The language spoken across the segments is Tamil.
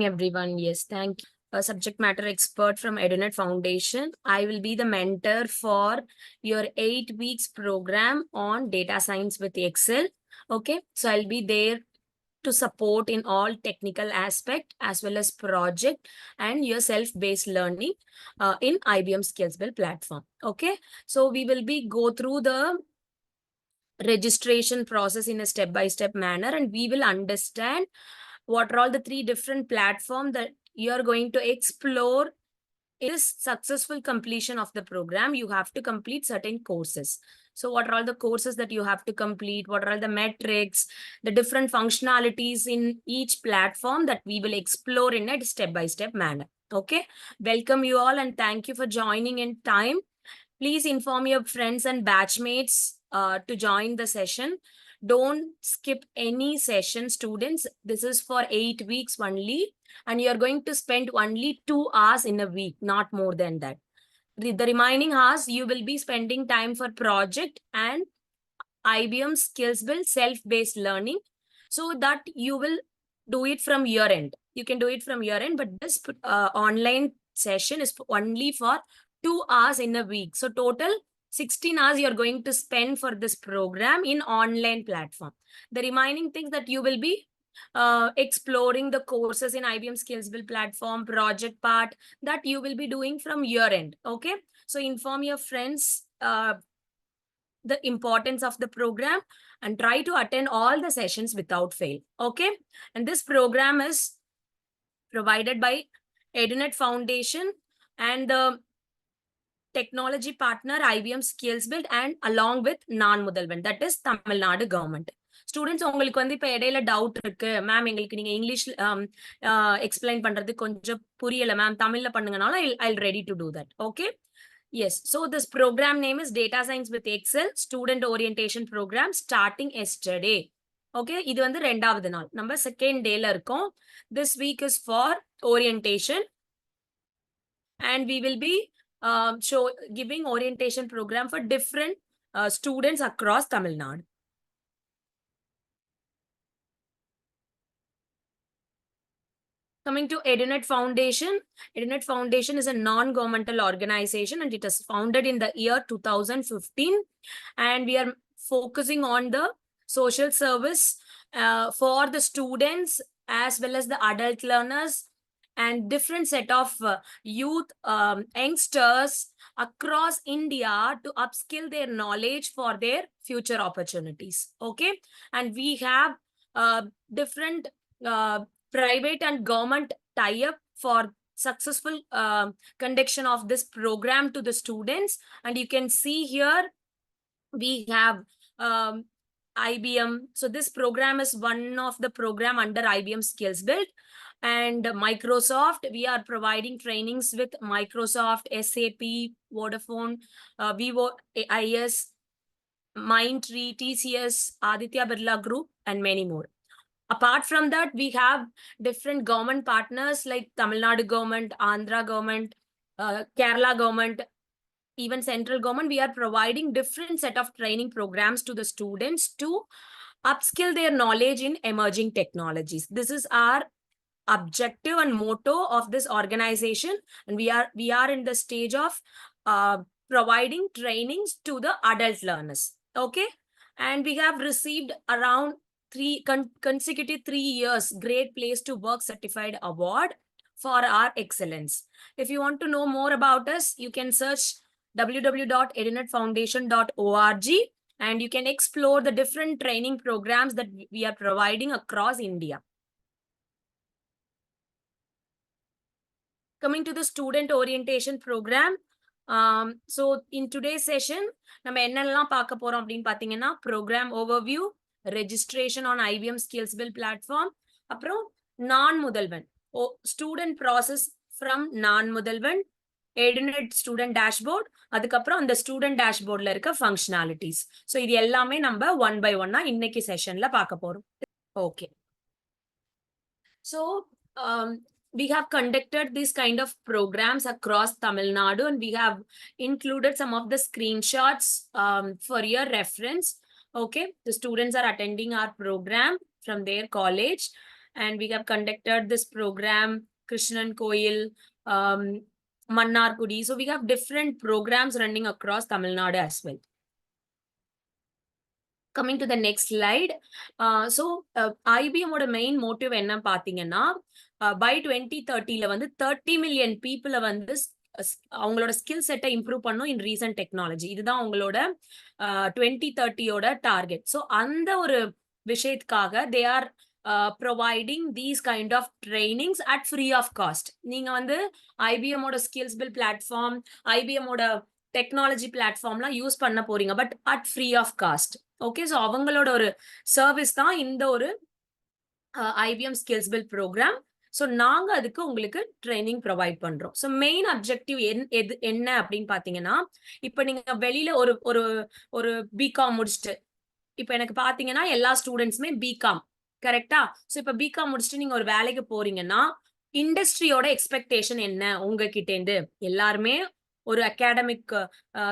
Everyone, yes, thank you. A subject matter expert from EduNet Foundation. I will be the mentor for your 8 weeks program on data science with Excel. Okay, so I'll be there to support in all technical aspect as well as project and your self-based learning in IBM Skillsbuild platform. Okay, so we will be go through the registration process in a step-by-step manner, and we will understand what are all the 3 different platforms that you are going to explore. In this successful completion of the program, you have to complete certain courses. So what are all the courses that you have to complete? What are all the metrics, the different functionalities in each platform that we will explore in a step-by-step manner. Okay, welcome you all and thank you for joining in time. Please inform your friends and batchmates to join the session. Don't skip any session, students. This is for 8 weeks only, and you are going to spend only 2 hours in a week, not more than that. The remaining hours, you will be spending time for project and IBM Skillsbuild self-based learning, so that you will do it from your end. You can do it from your end, but this online session is only for 2 hours in a week. So total 16 hours you're going to spend for this program in online platform. The remaining things that you will be exploring the courses in IBM Skillsbuild platform, project part, that you will be doing from your end. Okay, so inform your friends the importance of the program and try to attend all the sessions without fail. Okay, and this program is provided by EduNet Foundation and the technology partner IBM Skillsbuild and along with non-முதல்வன், that is Tamil Nadu government. Students உங்களுக்கு வந்து இப்போ இடையில டவுட் இருக்கு மேம், எங்களுக்கு நீங்க இங்கிலீஷ் எக்ஸ்பிளைன் பண்றது கொஞ்சம் புரியல மேம், தமிழ்ல பண்ணுங்கனாலும் I ready to do that. Okay, yes, so this program name is Data Science with Excel Student Orientation Program starting yesterday. Okay, இது வந்து 2வது நாள், நம்ம 2nd டேல இருக்கோம். This week is for orientation and we will be giving orientation program for different students across Tamil Nadu. Coming to EduNet Foundation. EduNet Foundation is a non-governmental organization and it was founded in the year 2015. And we are focusing on the social service for the students as well as the adult learners and different set of youth youngsters across India to upskill their knowledge for their future opportunities. Okay, and we have different private and government tie-up for successful conduction of this program to the students. And you can see here we have IBM. So this program is one of the program under IBM Skillsbuild and Microsoft. We are providing trainings with Microsoft, SAP, Vodafone, Vivo, IS, Mindtree, TCS, Aditya Birla Group, and many more. Apart from that, we have different government partners like Tamil Nadu government, Andhra government, Kerala government, even central government. We are providing different set of training programs to the students to upskill their knowledge in emerging technologies. This is our objective and motto of this organization, and we are in the stage of providing trainings to the adult learners. Okay, and we have received around consecutive 3 years Great Place to Work certified award for our excellence. If you want to know more about us, you can search www.edunetfoundation.org and you can explore the different training programs that we are providing across India. Coming to the student orientation program, so in today's session நம்ம என்னெல்லாம் பார்க்க போறோம் அப்படின்னு பாத்தீங்கன்னா, program overview, registration on IBM Skillsbuild platform, அப்புறம் non-முதல்வன் student process from non-முதல்வன், EduNet student dashboard, அதுக்கப்புறம் அந்த student dashboardல இருக்க functionalities. So இது எல்லாமே நம்ம one by one இன்னைக்கு செஷன்ல பார்க்க போறோம். Okay, so we have conducted these kind of programs across Tamil Nadu and we have included some of the screenshots for your reference. Okay, the students are attending our program from their college and we have conducted this program, Krishnan Koil, Mannarkudi. So we have different programs running across Tamil Nadu as well. Coming to the next slide. IBM ஓட மெயின் மோட்டிவ் என்ன பாத்தீங்கன்னா, by 2030ல வந்து 30 million people வந்து அவங்களோட ஸ்கில் செட்டை இம்ப்ரூவ் பண்ணும் இன் ரீசன்ட் டெக்னாலஜி. இதுதான் அவங்களோட 2030யோட டார்கெட். ஸோ அந்த ஒரு விஷயத்துக்காக they are providing these kind of trainings at free of cost. நீங்க வந்து ஐபிஎம்மோட ஸ்கில்ஸ் பில் பிளாட்ஃபார்ம், ஐபிஎம்மோட டெக்னாலஜி பிளாட்ஃபார்ம்லாம் யூஸ் பண்ண போறீங்க, but at free of cost. Okay, so அவங்களோட ஒரு சர்வீஸ் தான் இந்த ஒரு IBM skills build programme. So நாங்க அதுக்கு உங்களுக்கு ட்ரைனிங் ப்ரொவைட் பண்றோம். ஸோ மெயின் அப்ஜெக்டிவ் என்ன அப்படின்னு பாத்தீங்கன்னா, இப்ப நீங்க வெளியில ஒரு ஒரு ஒரு பிகாம் முடிச்சுட்டு, இப்ப எனக்கு பாத்தீங்கன்னா எல்லா ஸ்டூடெண்ட்ஸுமே பிகாம், கரெக்டா? ஸோ இப்ப பிகாம் முடிச்சுட்டு நீங்க ஒரு வேலைக்கு போறீங்கன்னா, இண்டஸ்ட்ரியோட எக்ஸ்பெக்டேஷன் என்ன உங்ககிட்ட இருந்து? எல்லாருமே ஒரு அகாடமிக்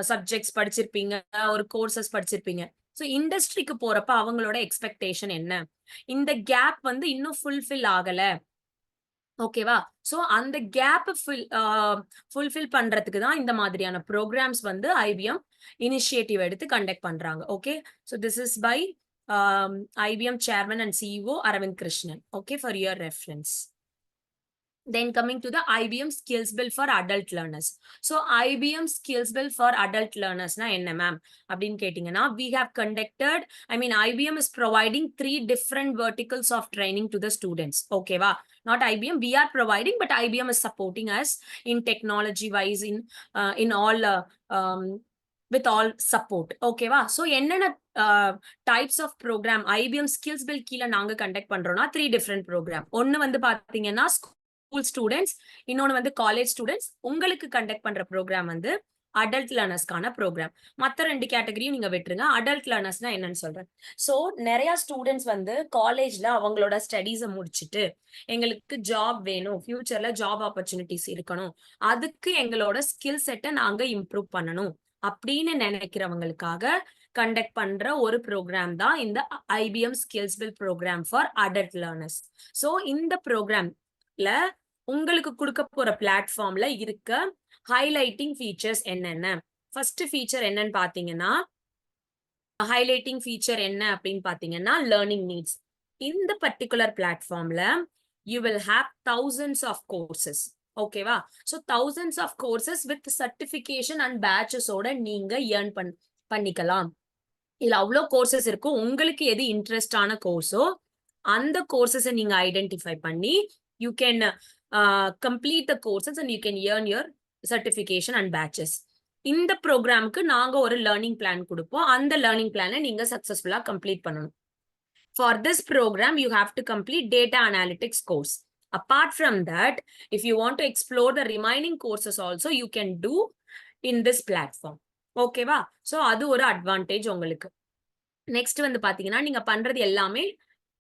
சப்ஜெக்ட்ஸ் படிச்சிருப்பீங்க, ஒரு கோர்சஸ் படிச்சிருப்பீங்க. ஸோ இண்டஸ்ட்ரிக்கு போறப்ப அவங்களோட எக்ஸ்பெக்டேஷன் என்ன? இந்த கேப் வந்து இன்னும் ஃபுல்ஃபில் ஆகல, ஓகேவா? ஸோ அந்த கேப் ஃபுல்ஃபில் பண்றதுக்கு தான் இந்த மாதிரியான ப்ரோக்ராம்ஸ் வந்து ஐபிஎம் இனிஷியேட்டிவ் எடுத்து கண்டக்ட் பண்றாங்க. Okay, so this is by IBM chairman and CEO Aravind Krishnan. Okay, for your reference. Then coming to the IBM Skills Build for Adult Learners. So IBM Skills Build for Adult Learners na enna ma'am அப்படினு கேட்டிங்கனா, we have conducted, IBM is providing 3 different verticals of training to the students. Okay va? Not IBM, we are providing, but IBM is supporting us in technology wise, in all with all support. Okay va? So என்னென்ன types of program IBM Skills Build கீழ நாங்க கண்டக்ட் பண்றோம்னா 3 different program. ஒன்னு வந்து பாத்தீங்கன்னா ஸ்கூல் ஸ்டூடெண்ட்ஸ், இன்னொன்னு வந்து காலேஜ் ஸ்டூடெண்ட்ஸ். உங்களுக்கு கண்டக்ட் பண்ற ப்ரோக்ராம் வந்து அடல்ட் லேர்னர்ஸ்க்கான ப்ரோக்ராம். மற்ற 2 கேட்டகரியும் நீங்க விட்டுருங்க. அடல்ட் லேர்னர்ஸ்னா என்னன்னு சொல்றேன். ஸோ நிறைய ஸ்டூடெண்ட்ஸ் வந்து காலேஜ்ல அவங்களோட ஸ்டடீஸை முடிச்சுட்டு எங்களுக்கு ஜாப் வேணும், ஃபியூச்சர்ல ஜாப் ஆப்பர்ச்சுனிட்டிஸ் இருக்கணும், அதுக்கு எங்களோட ஸ்கில் செட்டை நாங்க இம்ப்ரூவ் பண்ணணும் அப்படின்னு நினைக்கிறவங்களுக்காக கண்டக்ட் பண்ற ஒரு ப்ரோக்ராம் தான் இந்த IBM skills build programme for adult learners. So இந்த ப்ரோக்ராம்ல உங்களுக்கு கொடுக்க போற பிளாட்ஃபார்ம்ல இருக்க ஹைலைட்டிங் ஃபீச்சர்ஸ் என்னென்ன? ஃபர்ஸ்ட் ஃபீச்சர் என்னன்னு பாத்தீங்கன்னா, ஹைலைட்டிங் ஃபீச்சர் என்ன அப்படின்னு பாத்தீங்கன்னா, லேர்னிங் நீட்ஸ். இந்த பர்டிகுலர் பிளாட்ஃபார்ம்ல you will have thousands of courses. ஓகேவா? So thousands of courses with certification and பேட்சஸோட நீங்க ஏர்ன் பண்ணிக்கலாம். இதுல அவ்வளோ கோர்சஸ் இருக்கும். உங்களுக்கு எது இன்ட்ரெஸ்டான கோர்ஸோ அந்த கோர்சஸை நீங்க ஐடென்டிஃபை பண்ணி you can complete the courses and you can earn your certification and batches. இந்த ப்ரோக்ராமுக்கு நாங்க ஒரு லேர்னிங் பிளான் கொடுப்போம். அந்த லேர்னிங் பிளானை நீங்க சக்சஸ்ஃபுல்லா கம்ப்ளீட் பண்ணணும். For this program, you have to complete data analytics course. Apart from that, if you want to explore the remaining courses also, you can do in this platform. ஓகேவா? ஸோ அது ஒரு அட்வான்டேஜ் உங்களுக்கு. நெக்ஸ்ட் வந்து பாத்தீங்கன்னா, நீங்க பண்றது எல்லாமே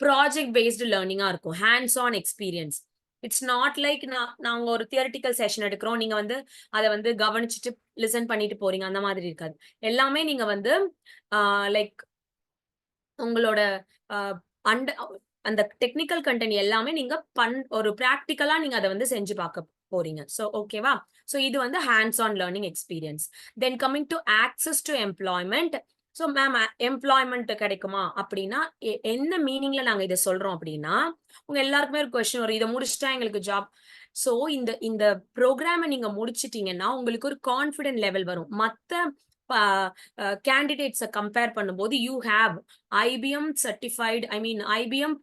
ப்ராஜெக்ட் பேஸ்டு லேர்னிங்கா இருக்கும், hands on experience. It's not like நாங்க ஒரு தியரிட்டிக்கல் செஷன் எடுக்கிறோம், நீங்க வந்து அதை வந்து கவனிச்சுட்டு லிசன் பண்ணிட்டு போறீங்க, அந்த மாதிரி இருக்காது. எல்லாமே நீங்க வந்து லைக் உங்களோட அந்த டெக்னிக்கல் கண்டென்ட் எல்லாமே நீங்க ஒரு ப்ராக்டிக்கலா நீங்க அதை வந்து செஞ்சு பார்க்க போறீங்க. ஸோ ஓகேவா? ஸோ இது வந்து hands on learning experience. Then coming to access to employment. So ma'am employment கிடைக்குமா அப்படின்னா, என்ன மீனிங்ல நாங்க இதை சொல்றோம் அப்படின்னா, உங்க எல்லாருக்குமே ஒரு கொஸ்டின் வரும், இதை முடிச்சுட்டா எங்களுக்கு ஜாப். ஸோ இந்த ப்ரோக்ராமை நீங்க முடிச்சிட்டீங்கன்னா உங்களுக்கு ஒரு கான்ஃபிடென்ட் லெவல் வரும். மற்ற கேண்டிடேட்ஸை கம்பேர் பண்ணும்போது you have IBM certified, IBM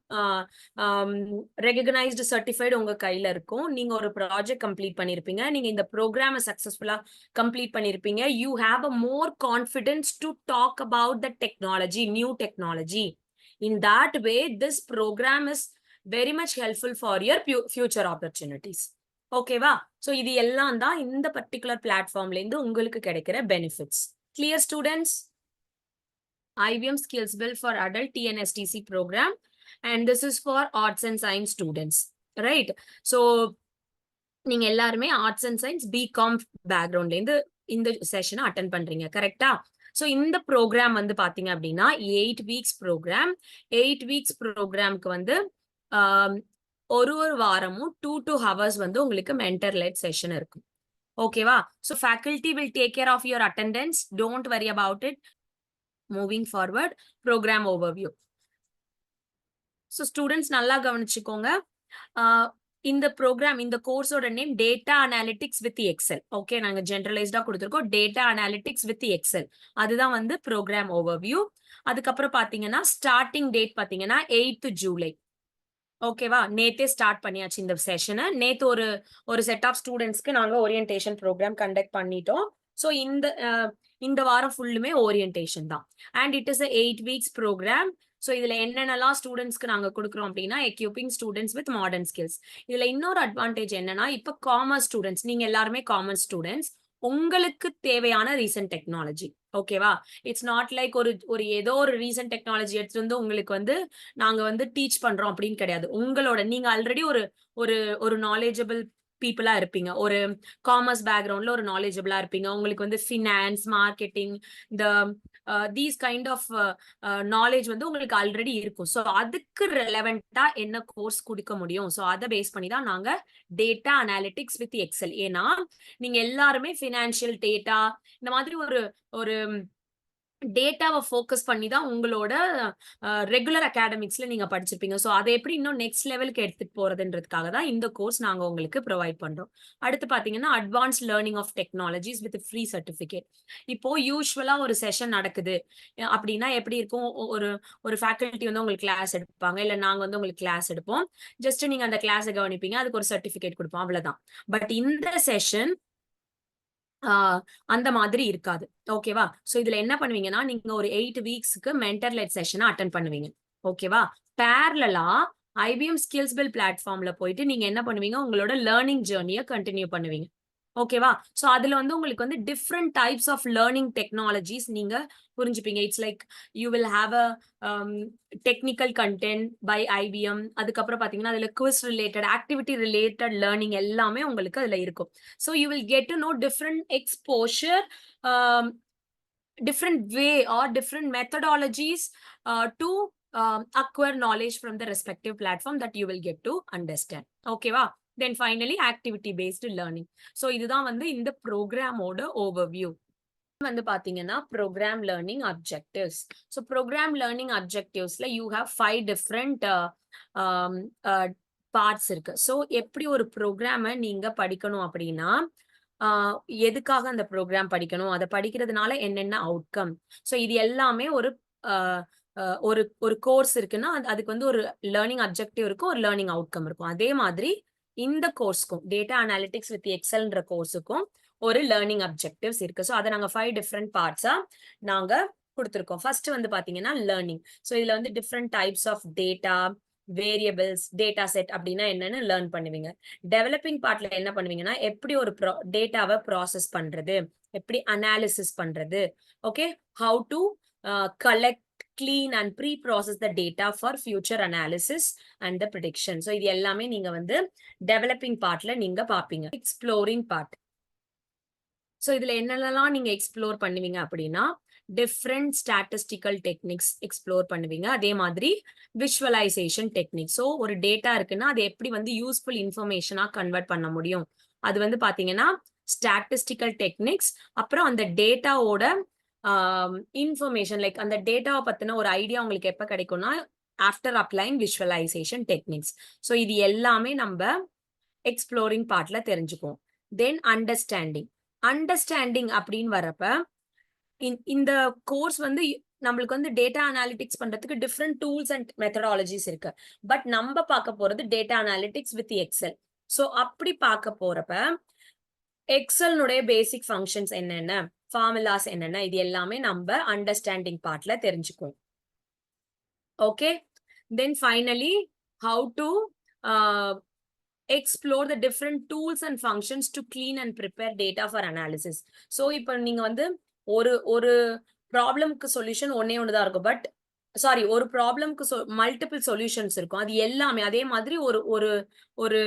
recognised certified உங்க கையில இருக்கும். நீங்க ஒரு ப்ராஜெக்ட் கம்ப்ளீட் பண்ணிருப்பீங்க, நீங்க இந்த ப்ரோக்ராமை சக்சஸ்ஃபுல்லா கம்ப்ளீட் பண்ணிருப்பீங்க. You have a more confidence to talk about the technology, new technology. In that way this programme is very much helpful for your future opportunities. ஓகேவா? ஸோ இது எல்லாம் தான் இந்த பர்டிகுலர் பிளாட்ஃபார்ம்ல இருந்து உங்களுக்கு கிடைக்கிற benefits. Clear students? IBM Skills Build for Adult TNSTC program, and this is for arts and science students, right? So நீங்க எல்லாருமே ஆர்ட்ஸ் அண்ட் சயின்ஸ் பிகாம் பேக்ரவுண்ட்ல இருந்து இந்த செஷனை அட்டென்ட் பண்றீங்க, கரெக்டா? ஸோ இந்த ப்ரோக்ராம் வந்து பாத்தீங்க அப்படின்னா 8 weeks ப்ரோக்ராம். 8 weeks ப்ரோக்ராம்க்கு வந்து ஒரு வாரமும் 2 hours வந்து உங்களுக்கு மென்டர் லெட் செஷன் இருக்கும். ஓகேவா? So faculty will take care of your attendance. Don't worry about it. Moving forward, programme overview. So students நல்லா கவனிச்சுக்கோங்க. இந்த ப்ரோக்ராம், இந்த கோர்ஸோட name data analytics with Excel. Okay, நாங்க ஜெனரலைஸ்டா கொடுத்துருக்கோம். Data analytics with Excel. அதுதான் வந்து ப்ரோக்ராம் ஓவர்வியூ. அதுக்கப்புறம் பாத்தீங்கன்னா ஸ்டார்டிங் டேட் பாத்தீங்கன்னா 8th ஜூலை. ஓகேவா? நேத்தே ஸ்டார்ட் பண்ணியாச்சு இந்த செஷனை. நேத்து ஒரு செட் ஆஃப் ஸ்டூடெண்ட்ஸ்க்கு நாங்க ஓரியன்டேஷன் ப்ரோக்ராம் கண்டக்ட் பண்ணிட்டோம். ஸோ இந்த வாரம் ஃபுல்லுமே ஓரியன்டேஷன் தான். And it is 8 weeks programme. So இதுல என்னென்னலாம் ஸ்டூடெண்ட்ஸ்க்கு நாங்க கொடுக்குறோம் அப்படின்னா, equipping students with modern skills. இதுல இன்னொரு அட்வான்டேஜ் என்னன்னா, இப்ப காமர்ஸ் ஸ்டூடெண்ட்ஸ், நீங்க எல்லாருமே காமர்ஸ் ஸ்டூடெண்ட்ஸ், உங்களுக்கு தேவையான ரீசன்ட் டெக்னாலஜி. ஓகேவா? இட்ஸ் நாட் லைக் ஒரு ஏதோ ஒரு ரீசன்ட் டெக்னாலஜி எடுத்துட்டு வந்து உங்களுக்கு வந்து நாங்க வந்து டீச் பண்றோம் அப்படின்னு கிடையாது. நீங்க ஆல்ரெடி ஒரு ஒரு ஒரு நாலேஜபிள் பீப்புளா இருப்பீங்க. ஒரு காமர்ஸ் பேக்ரவுண்ட்ல ஒரு நாலேஜபிளா இருப்பீங்க. உங்களுக்கு வந்து ஃபினான்ஸ், மார்க்கெட்டிங், இந்த தீஸ் கைண்ட் ஆஃப் நாலேஜ் வந்து உங்களுக்கு ஆல்ரெடி இருக்கும். ஸோ அதுக்கு ரெலவெண்டா என்ன கோர்ஸ் கொடுக்க முடியும்? ஸோ அதை பேஸ் பண்ணி தான் நாங்க டேட்டா அனாலிட்டிக்ஸ் வித் எக்ஸல். ஏன்னா நீங்க எல்லாருமே ஃபினான்ஷியல் டேட்டா இந்த மாதிரி ஒரு ஒரு டேட்டாவை ஃபோக்கஸ் பண்ணி தான் உங்களோட ரெகுலர் அகாடமிக்ஸ்ல நீங்க படிச்சிருப்பீங்க. ஸோ அதை எப்படி இன்னும் நெக்ஸ்ட் லெவலுக்கு எடுத்துட்டு போறதுன்றதுக்காக தான் இந்த கோர்ஸ் நாங்க உங்களுக்கு ப்ரொவைட் பண்றோம். அடுத்து பாத்தீங்கன்னா advance learning of technologies with free certificate. இப்போ யூஸ்வலா ஒரு செஷன் நடக்குது அப்படின்னா எப்படி இருக்கும்? ஒரு ஒரு ஃபேக்கல்டி வந்து உங்களுக்கு கிளாஸ் எடுப்பாங்க, இல்ல நாங்க வந்து உங்களுக்கு கிளாஸ் எடுப்போம். ஜஸ்ட் நீங்க அந்த கிளாஸை கவனிப்பீங்க, அதுக்கு ஒரு சர்டிபிகேட் கொடுப்போம், அவ்வளவுதான். பட் இந்த செஷன் அந்த மாதிரி இருக்காது. ஓகேவா? சோ இதுல என்ன பண்ணுவீங்கன்னா, நீங்க ஒரு 8 வீக்ஸ்க்கு மென்டர் லெட் செஷன அட்டெண்ட் பண்ணுவீங்க. ஓகேவா? பேரலலா ஐபிஎம் ஸ்கில்ஸ் பில்ட் பிளாட்ஃபார்ம்ல போயிட்டு நீங்க என்ன பண்ணுவீங்க? உங்களோட லேர்னிங் ஜர்னிய கன்டின்யூ பண்ணுவீங்க. ஓகேவா? சோ அதுல வந்து உங்களுக்கு வந்து different types of learning technologies நீங்க புரிஞ்சுப்பீங்க. It's like you will have a technical content by IBM. அதுக்கப்புறம் பாத்தீங்கன்னா அதுல quiz related, activity related learning எல்லாமே உங்களுக்கு அதுல இருக்கும். So you will get to know different exposure, um, different way or different methodologies to acquire knowledge from the respective platform that you will get to understand. Okay va? Then finally activity based learning. So இதுதான் வந்து இந்த ப்ரோக்ராமோட ஓவர்வியூ. வந்து பாத்தீங்கன்னா programme learning objectives. So programme learning அப்ஜெக்டிவ்ஸ்ல யூ ஹேவ் 5 டிஃப்ரெண்ட் பார்ட்ஸ் இருக்கு. ஸோ எப்படி ஒரு ப்ரோக்ராமை நீங்க படிக்கணும் அப்படின்னா, எதுக்காக அந்த ப்ரோக்ராம் படிக்கணும், அதை படிக்கிறதுனால என்னென்ன அவுட்கம், ஸோ இது எல்லாமே ஒரு கோர்ஸ் இருக்குன்னா அதுக்கு வந்து ஒரு லேர்னிங் அப்ஜெக்டிவ் இருக்கும், ஒரு லேர்னிங் அவுட்கம் இருக்கும். அதே மாதிரி இந்த கோர்ஸ்க்கும், டேட்டா அனாலிட்டிக்ஸ் வித் எக்ஸல்ன்ற கோர்ஸுக்கும் ஒரு லேர்னிங் அப்ஜெக்டிவ்ஸ் இருக்கு. ஸோ அதை நாங்க 5 டிஃப்ரெண்ட் பார்ட்ஸா நாங்க கொடுத்துருக்கோம். ஃபர்ஸ்ட் வந்து பாத்தீங்கன்னா லேர்னிங். ஸோ இதுல வந்து different types of data, variables, data set அப்படின்னா என்னன்னு லேர்ன் பண்ணுவீங்க. டெவலப்பிங் பார்ட்ல என்ன பண்ணுவீங்கன்னா, எப்படி ஒரு டேட்டாவை ப்ராசஸ் பண்றது, எப்படி அனாலிசிஸ் பண்றது, okay, how to collect, clean and pre-process the data for future analysis and the prediction. So இது எல்லாமே நீங்க வந்து developing partல நீங்க பாப்பீங்க. Exploring part. So இதுல என்னென்னலாம் நீங்க எக்ஸ்ப்ளோர் பண்ணுவீங்க அப்படின்னா, டிஃப்ரெண்ட் ஸ்டாட்டிஸ்டிக்கல் டெக்னிக்ஸ் எக்ஸ்ப்ளோர் பண்ணுவீங்க. அதே மாதிரி விஷுவலைசேஷன் டெக்னிக். ஸோ ஒரு டேட்டா இருக்குன்னா அதை எப்படி வந்து யூஸ்ஃபுல் இன்ஃபர்மேஷனா கன்வெர்ட் பண்ண முடியும், அது வந்து பாத்தீங்கன்னா ஸ்டாட்டிஸ்டிக்கல் டெக்னிக்ஸ். அப்புறம் அந்த டேட்டாவோட இன்ஃபர்மேஷன், லைக் அந்த டேட்டாவை பத்தின ஒரு ஐடியா உங்களுக்கு எப்ப கிடைக்கும்னா ஆஃப்டர் அப்ளைங் விஷுவலைசேஷன் டெக்னிக்ஸ். ஸோ இது எல்லாமே நம்ம எக்ஸ்ப்ளோரிங் பார்ட்ல தெரிஞ்சுக்குவோம். தென் அண்டர்ஸ்டாண்டிங் அப்படின்னு வரப்ப, இந்த கோர்ஸ் வந்து நம்மளுக்கு வந்து டேட்டா அனாலிட்டிக்ஸ் பண்றதுக்கு டிஃப்ரெண்ட் டூல்ஸ் அண்ட் மெத்தடாலஜிஸ் இருக்கு. பட் நம்ம பார்க்க போறது data analytics with Excel. So அப்படி பார்க்க போறப்ப எக்ஸல்னுடைய பேசிக் ஃபங்க்ஷன்ஸ் என்னென்ன, ஃபார்முலாஸ் என்னென்ன, இது எல்லாமே நம்ம அண்டர்ஸ்டாண்டிங் பார்ட்ல தெரிஞ்சுக்குவோம். Okay, then finally how to explore the different tools and functions to clean and prepare data for analysis. So இப்போ நீங்க வந்து ஒரு ப்ராப்ளம்க்கு சொல்யூஷன் ஒன்னே ஒண்ணுதான் இருக்கும். பட் சாரி, ஒரு ப்ராப்ளம்க்கு மல்டிபிள் சொல்யூஷன்ஸ் இருக்கும். அது எல்லாமே அதே மாதிரி ஒரு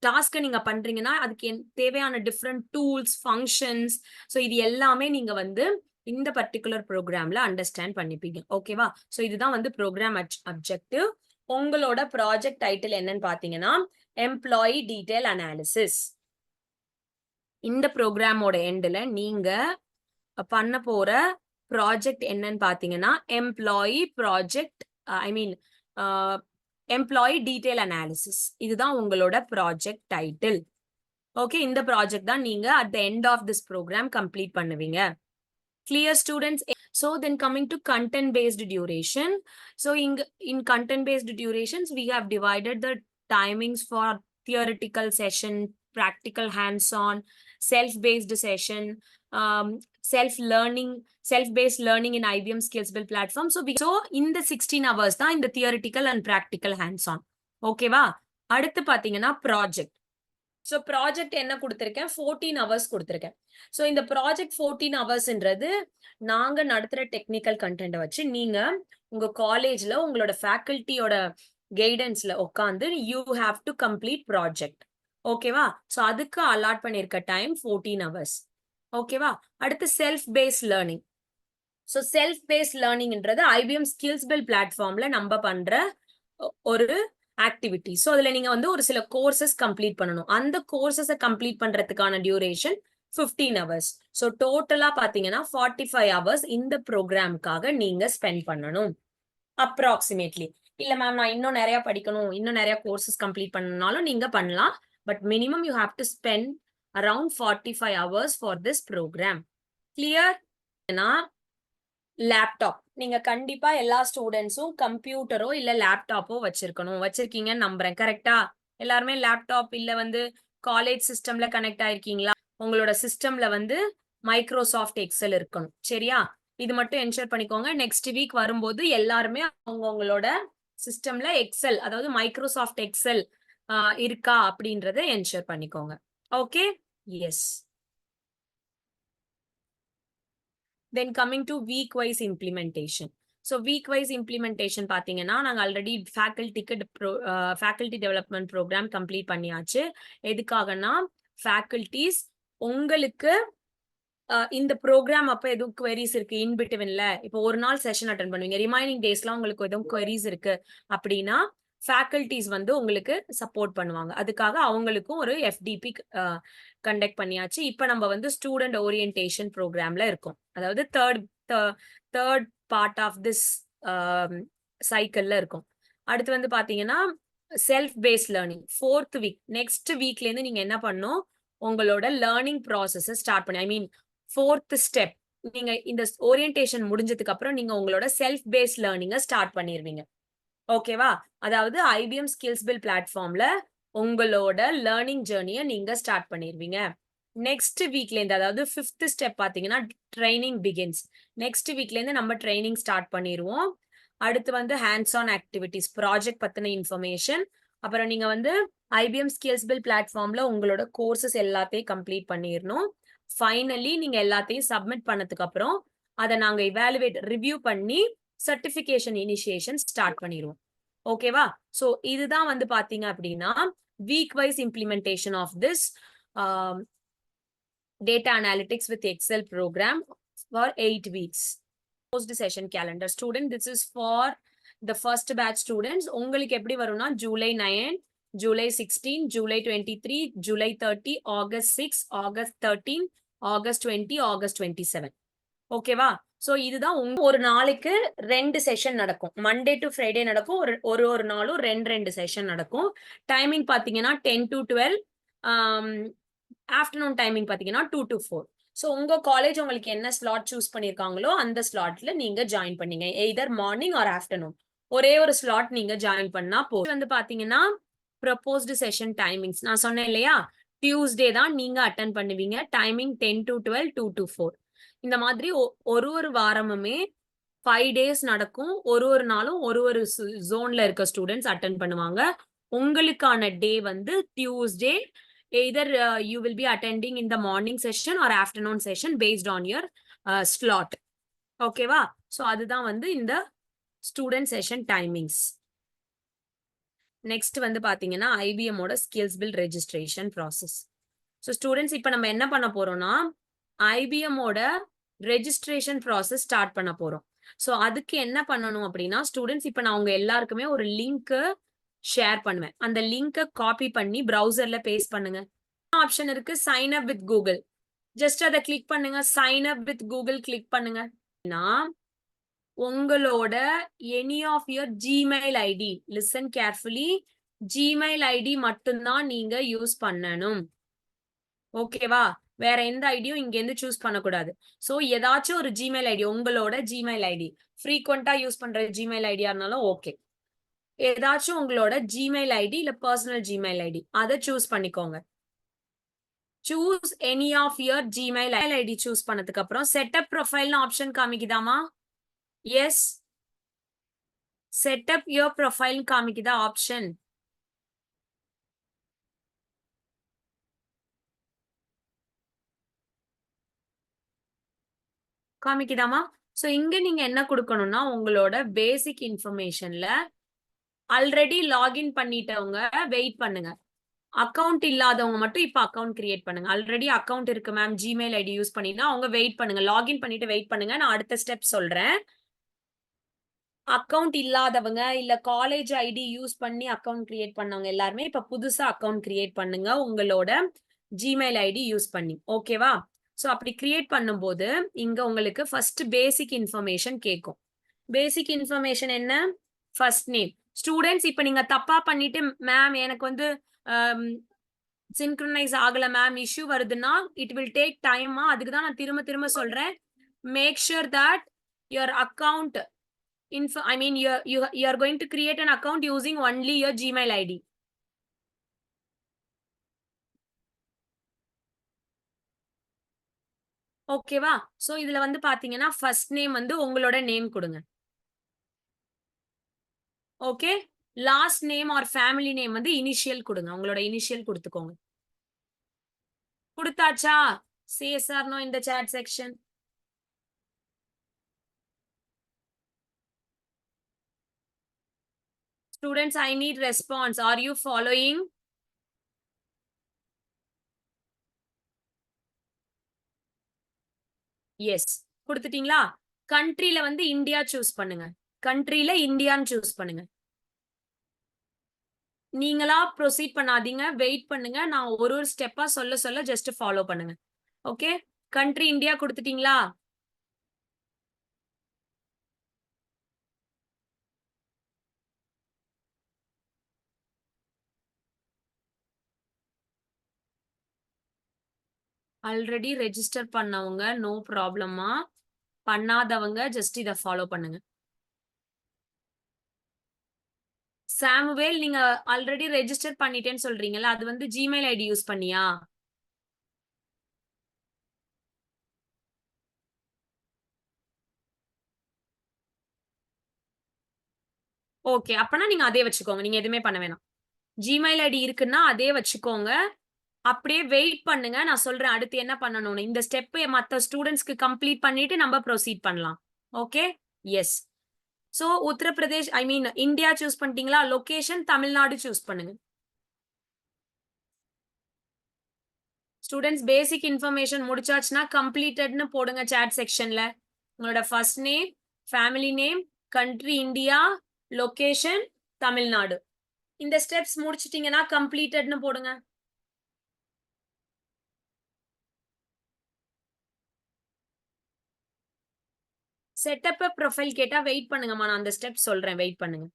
டாஸ்க்கை நீங்க பண்றீங்கன்னா அதுக்கு தேவையான டிஃப்ரெண்ட் டூல்ஸ், ஃபங்க்ஷன்ஸ், ஸோ இது எல்லாமே நீங்க வந்து இந்த பர்டிகுலர் ப்ரோக்ராம்ல அண்டர்ஸ்டாண்ட் பண்ணிப்பீங்க. ஓகேவா? ஸோ இதுதான் வந்து ப்ரோக்ராம் அப்ஜெக்டிவ். உங்களோட ப்ராஜெக்ட் டைட்டில் என்னன்னு பாத்தீங்கன்னா எம்ப்ளாயி டீடைல் அனாலிசிஸ். இந்த ப்ரோக்ராமோட எண்ட்ல நீங்க பண்ண போற ப்ராஜெக்ட் என்னன்னு பாத்தீங்கன்னா employee project employee detail analysis. இதுதான் உங்களோட ப்ராஜெக்ட் டைட்டில். ஓகே, இந்த ப்ராஜெக்ட் தான் நீங்க at the end of this programme complete பண்ணுவீங்க. Clear students? So then coming to content based duration. So in content based durations, we have divided the timings for theoretical session, practical hands-on, self-based session, self-based learning in IBM Skills Build platform. So in the 16 hours தான் இந்த theoretical and practical hands-on. ஓகேவா? அடுத்து பாத்தீங்கன்னா ப்ராஜெக்ட். ஸோ ப்ராஜெக்ட் என்ன கொடுத்துருக்கேன், 14 ஹவர்ஸ் கொடுத்துருக்கேன். ஸோ இந்த ப்ராஜெக்ட் 14 ஹவர்ஸ்ன்றது நாங்க நடத்துற டெக்னிக்கல் கண்டென்ட்டை வச்சு நீங்க உங்க காலேஜ்ல உங்களோட ஃபேக்கல்ட்டியோட கைடன்ஸ்ல உட்காந்து you have to complete project. ஓகேவா? ஸோ அதுக்கு அலாட் பண்ணியிருக்க டைம் 14 ஹவர்ஸ். ஓகேவா? அடுத்து self pace learning. So self pace லேர்னிங்ன்றது ஐபிஎம் ஸ்கில்ஸ் பில்ட் பிளாட்ஃபார்ம்ல நம்ம பண்ற ஒரு ஆக்டிவிட்டி. ஸோ அதுல நீங்க வந்து ஒரு சில கோர்சஸ் கம்ப்ளீட் பண்ணணும். அந்த கோர்சஸை கம்ப்ளீட் பண்றதுக்கான டியூரேஷன் 15 ஹவர்ஸ். ஸோ டோட்டலா பாத்தீங்கன்னா 45 ஹவர்ஸ் இந்த ப்ரோக்ராமுக்காக நீங்க ஸ்பெண்ட் பண்ணணும் அப்ராக்சிமேட்லி. இல்ல மேம் நான் இன்னும் நிறைய படிக்கணும், இன்னும் நிறைய கோர்சஸ் கம்ப்ளீட் பண்ணனாலும் நீங்க பண்ணலாம். But minimum you have to spend around 45 hours for this programme. Clear? Laptop நீங்க கண்டிப்பா எல்லா ஸ்டூடெண்ட்ஸும் கம்ப்யூட்டரோ இல்ல லேப்டாப்போ வச்சிருக்கீங்கன்னு நம்புறேன். கரெக்டா? எல்லாருமே லேப்டாப் இல்ல வந்து காலேஜ் சிஸ்டம்ல கனெக்ட் ஆயிருக்கீங்களா? உங்களோட சிஸ்டம்ல வந்து மைக்ரோசாஃப்ட் எக்ஸல் இருக்கணும். சரியா? இது மட்டும் என்ஷூர் பண்ணிக்கோங்க. நெக்ஸ்ட் வீக் வரும்போது எல்லாருமே அவங்களோட சிஸ்டம்ல எக்ஸல், அதாவது மைக்ரோசாஃப்ட் எக்ஸல் இருக்கா அப்படின்றத என்ஷூர் பண்ணிக்கோங்க. Okay? Yes. Then coming to week wise implementation. So week wise implementation பாத்தீங்கன்னா நாங்க already faculty development programme complete பண்ணியாச்சு. எதுக்காகனா ஃபேக்கல்டிஸ் உங்களுக்கு இந்த ப்ரோக்ராம் அப்ப எதுவும் queries இருக்கு இன்பிட்வீன்ல, இப்போ ஒரு நாள் செஷன் அட்டென்ட் பண்ணுவீங்க, ரிமைனிங் டேஸ்லாம் உங்களுக்கு எதுவும் queries இருக்கு அப்படின்னா ஃபேக்கல்டிஸ் வந்து உங்களுக்கு சப்போர்ட் பண்ணுவாங்க. அதுக்காக அவங்களுக்கும் ஒரு எஃப்டிபி கண்டக்ட் பண்ணியாச்சு. இப்ப நம்ம வந்து ஸ்டூடெண்ட் ஓரியன்டேஷன் ப்ரோக்ராம்ல இருக்கோம். அதாவது தேர்ட் பார்ட் ஆஃப் திஸ் சைக்கிள்ல இருக்கும். அடுத்து வந்து பாத்தீங்கன்னா self paste learning 4th week. Next வீக்ல இருந்து நீங்க என்ன பண்ணும், உங்களோட லேர்னிங் ப்ராசஸ் ஸ்டார்ட் பண்ணி 4th ஸ்டெப் நீங்க இந்த ஓரியன்டேஷன் முடிஞ்சதுக்கு அப்புறம் நீங்க உங்களோட செல்ஃப் பேஸ்ட் லேர்னிங்க ஸ்டார்ட் பண்ணிருவீங்க. ஓகேவா? அதாவது ஐபிஎம் ஸ்கில்ஸ் பில்ட் பிளாட்ஃபார்ம்ல உங்களோட லேர்னிங் ஜேர்னியை நீங்க ஸ்டார்ட் பண்ணிருவீங்க. நெக்ஸ்ட் வீக்ல இருந்து, அதாவது 5th ஸ்டெப் பாத்தீங்கன்னா ட்ரைனிங் பிகின்ஸ். நெக்ஸ்ட் வீக்ல இருந்து நம்ம ட்ரைனிங் ஸ்டார்ட் பண்ணிடுவோம். அடுத்து வந்து ஹேண்ட்ஸ் ஆன் ஆக்டிவிட்டிஸ், ப்ராஜெக்ட் பத்தின இன்ஃபர்மேஷன். அப்புறம் நீங்க வந்து ஐபிஎம் ஸ்கில்ஸ் பில்ட் பிளாட்ஃபார்ம்ல உங்களோட கோர்சஸ் எல்லாத்தையும் கம்ப்ளீட் பண்ணிடணும். ஃபைனலி நீங்க எல்லாத்தையும் சப்மிட் பண்ணதுக்கு அப்புறம் அதை நாங்க ரிவ்யூ பண்ணி சர்டிபிகேஷன் இனிஷியேஷன் ஸ்டார்ட் பண்ணிடுவோம். ஓகேவா? சோ இதுதான் வந்து பாத்தீங்க அப்படின்னா week wise implementation of this data analytics with Excel program for 8 weeks. Post session calendar. Student, this is for the first batch students. உங்களுக்கு எப்படி வரும்னா July 9, July 16, July 23, July 30, August 6, August 13, August 20, August 27. ஓகேவா? சோ இதுதான் ஒரு நாளைக்கு 2 செஷன் நடக்கும். மண்டே டு ஃப்ரைடே நடக்கும். ஒரு நாளும் 2 செஷன் நடக்கும். டைமிங் பாத்தீங்கன்னா 10 to 12. ஆஃப்டர்நூன் டைமிங் பாத்தீங்கன்னா 2 to 4. சோ உங்க காலேஜ் உங்களுக்கு என்ன ஸ்லாட் சூஸ் பண்ணிருக்காங்களோ அந்த ஸ்லாட்ல நீங்க ஜாயின் பண்ணீங்க. Either morning or afternoon. ஒரே ஒரு ஸ்லாட் நீங்க ஜாயின் பண்ணா போதும். வந்து பாத்தீங்கன்னா ப்ரொபோஸ்டு செஷன் டைமிங்ஸ் நான் சொன்னேன் இல்லையா, டியூஸ்டே தான் நீங்க அட்டென்ட் பண்ணுவீங்க. Timing 10 to 12, 2 to 4. இந்த மாதிரி ஒரு வாரமுமே 5 days நடக்கும். ஒரு நாளும் ஒரு ஜோன்ல இருக்க ஸ்டூடெண்ட்ஸ் அட்டென்ட் பண்ணுவாங்க. உங்களுக்கான டே வந்து Tuesday. Either you will be attending in the morning session or afternoon session based on your slot. ஓகேவா? சோ அதுதான் வந்து இந்த ஸ்டூடெண்ட் செஷன் டைமிங்ஸ். நெக்ஸ்ட் வந்து பாத்தீங்கன்னா ஐபிஎம் ஓட skills build registration process. So students இப்போ நம்ம என்ன பண்ண போறோம்னா ஐபிஎம் ஓட ரெஜிஸ்ட்ரேஷன் ப்ராசஸ் ஸ்டார்ட் பண்ண போறோம். சோ அதுக்கு என்ன பண்ணணும் அப்படின்னா ஸ்டூடெண்ட்ஸ் இப்ப நான் உங்க எல்லாருக்குமே ஒரு லிங்க் ஷேர் பண்ணுவேன். அந்த லிங்க காப்பி பண்ணி ப்ரௌசர்ல பேஸ்ட் பண்ணுங்க. ஆப்ஷன் இருக்கு sign up with Google. Just அத கிளிக் பண்ணுங்க. Sign up with Google click பண்ணுங்க. நான் உங்களோட any of your Gmail ID listen carefully Gmail ID மட்டும்தான் நீங்க யூஸ் பண்ணணும். ஓகேவா? வேற எந்த ஐடியும் இங்க இருந்து சூஸ் பண்ணக்கூடாது. சோ ஏதாச்சும் ஒரு ஜிமெயில் ஐடி உங்களோட ஜிமெயில் ஐடி ஃப்ரீக்வென்ட்டா யூஸ் பண்ற ஜிமெயில் ஐடியா இருந்தாலும் ஓகே. ஏதாச்சும் உங்களோட ஜிமெயில் ஐடி இல்ல பர்சனல் ஜிமெயில் ஐடி அத சூஸ் பண்ணிக்கோங்க. Choose any of your Gmail ID choose பண்ணதுக்கு அப்புறம் செட்டப் ப்ரொஃபைல்னு ஆப்ஷன் காமிக்குதாமா? எஸ். செட்டப் யுவர் ப்ரொஃபைல் காமிக்குதா ஆப்ஷன்? காமிக்குதாமா? சோ இங்க நீங்க என்ன குடுக்கணும்னா உங்களோட பேசிக் இன்ஃபர்மேஷன்ல ஆல்ரெடி லாகின் பண்ணிட்டவங்க வெயிட் பண்ணுங்க. அக்கவுண்ட் இல்லாதவங்க மட்டும் இப்ப அக்கவுண்ட் கிரியேட் பண்ணுங்க. ஆல்ரெடி அக்கவுண்ட் இருக்கு மேம் ஜிமெயில் ஐடி யூஸ் பண்ணினா அவங்க வெயிட் பண்ணுங்க. லாகின் பண்ணிட்டு வெயிட் பண்ணுங்க. நான் அடுத்த ஸ்டெப் சொல்றேன். அக்கவுண்ட் இல்லாதவங்க இல்ல காலேஜ் ஐடி யூஸ் பண்ணி அக்கவுண்ட் கிரியேட் பண்ணவங்க எல்லாருமே இப்ப புதுசா அக்கவுண்ட் கிரியேட் பண்ணுங்க உங்களோட ஜிமெயில் ஐடி யூஸ் பண்ணி. ஓகேவா? சோ அப்படி கிரியேட் பண்ணும்போது இங்க உங்களுக்கு ஃபர்ஸ்ட் பேசிக் இன்ஃபர்மேஷன் கேக்கும். பேசிக் இன்ஃபர்மேஷன் என்ன? First name. ஸ்டூடண்ட்ஸ் இப்ப நீங்க தப்பா பண்ணிட்டு மேம் எனக்கு வந்து சின்க்ரனைஸ் ஆகல மேம் இஷ்யூ வருதுன்னா இட் வில் டேக் டைம். அதுக்கு தான் நான் திரும்ப திரும்ப சொல்றேன். Make sure that your account I mean, you are going to create an account using only your Gmail ID. ஓகேவா? சோ இதுல வந்து பாத்தீங்கன்னா ஃபர்ஸ்ட் நேம் வந்து உங்களோட நேம் குடுங்க. Okay? Last name or family name வந்து இனிஷியல் குடுங்க. உங்களோட இனிஷியல் குடுத்துக்கோங்க. குடுத்தாச்சா? Say yes or no in the chat section. Students, I need response. Are you following? Yes. குடுத்துட்டீங்களா? கண்ட்ரில வந்து இந்தியா சூஸ் பண்ணுங்க. கண்ட்ரில இந்தியான்னு சூஸ் பண்ணுங்க. நீங்களா ப்ரொசீட் பண்ணாதீங்க. வெயிட் பண்ணுங்க. நான் ஒரு ஒரு ஸ்டெப்பா சொல்ல சொல்ல ஜஸ்ட் ஃபாலோ பண்ணுங்க. ஓகே? கண்ட்ரி இந்தியா குடுத்துட்டீங்களா? ஆல்ரெடி ரெஜிஸ்டர் பண்ணவங்க நோ ப்ராப்ளம்மா. பண்ணாதவங்க ஜஸ்ட் இத ஃபாலோ பண்ணுங்க. சாமுவேல் நீங்க ஆல்ரெடி ரெஜிஸ்டர் பண்ணிட்டேன்னு சொல்றீங்கல்ல, அது வந்து ஜிமெயில் ஐடி யூஸ் பண்ணியா? ஓகே. அப்பன்னா நீங்க அதே வச்சுக்கோங்க. நீங்க எதுவுமே பண்ண வேணாம். ஜிமெயில் ஐடி இருக்குன்னா அதே வச்சுக்கோங்க. அப்படியே வெயிட் பண்ணுங்க. நான் சொல்றேன் அடுத்து என்ன பண்ணணும்னு. இந்த ஸ்டெப் மத்த ஸ்டூடண்ட்ஸ்க்கு கம்ப்ளீட் பண்ணிட்டு நம்ம ப்ரொசீட் பண்ணலாம். ஓகே? எஸ். சோ உத்தரப்பிரதேஷ் ஐ மீன் இந்தியா சூஸ் பண்ணிட்டீங்களா? லொகேஷன் தமிழ்நாடு சூஸ் பண்ணுங்க. ஸ்டூடண்ட்ஸ் பேசிக் இன்ஃபர்மேஷன் முடிச்சாச்சுன்னா கம்ப்ளீட்டட்னு போடுங்க சாட் செக்ஷன்ல. உங்களோட first name, family name, country India, location Tamil Nadu. இந்த ஸ்டெப்ஸ் முடிச்சிட்டீங்கன்னா கம்ப்ளீட்டட்னு போடுங்க. செட்டப் ப்ரொஃபைல் கேட்டா வெயிட் பண்ணுங்கம்மா. நான் அந்த ஸ்டெப் சொல்றேன். வெயிட் பண்ணுங்க.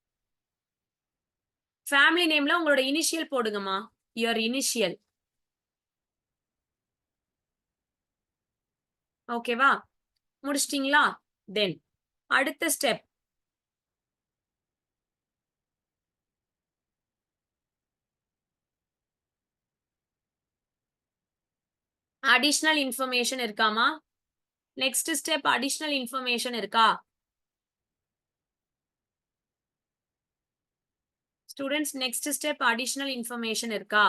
ஃபேமிலி நேம்ல உங்களோட இனிஷியல் போடுங்கம்மா. Your initial. ஓகேவா? முடிச்சிட்டீங்களா? தென் அடுத்த ஸ்டெப். அடிஷனல் இன்ஃபர்மேஷன் இருக்காமா? நெக்ஸ்ட் ஸ்டெப் அடிஷனல் இன்ஃபர்மேஷன் இருக்கா? Students next step additional information இருக்கா?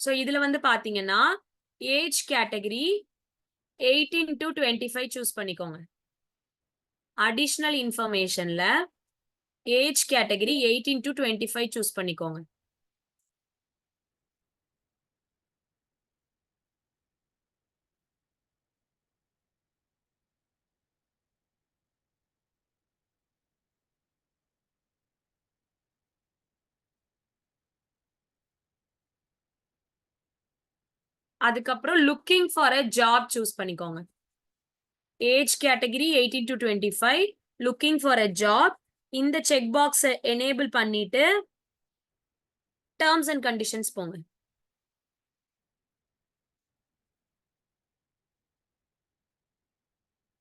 சோ இதுல வந்து பாத்தீங்கன்னா ஏஜ் கேட்டகரி 18 to 25 சூஸ் பண்ணிக்கோங்க. அடிஷனல் இன்ஃபர்மேஷன்ல ஏஜ் கேட்டகரி 18 to 25 சூஸ் பண்ணிக்கோங்க. அதுக்கப்புறம் looking for a job choose பண்ணிக்கோங்க. Age category 18 to 25, looking for a job. இந்த செக் பாக்ஸை எனேபிள் பண்ணிட்டு டேர்ம்ஸ் அண்ட் கண்டிஷன்ஸ் போங்க.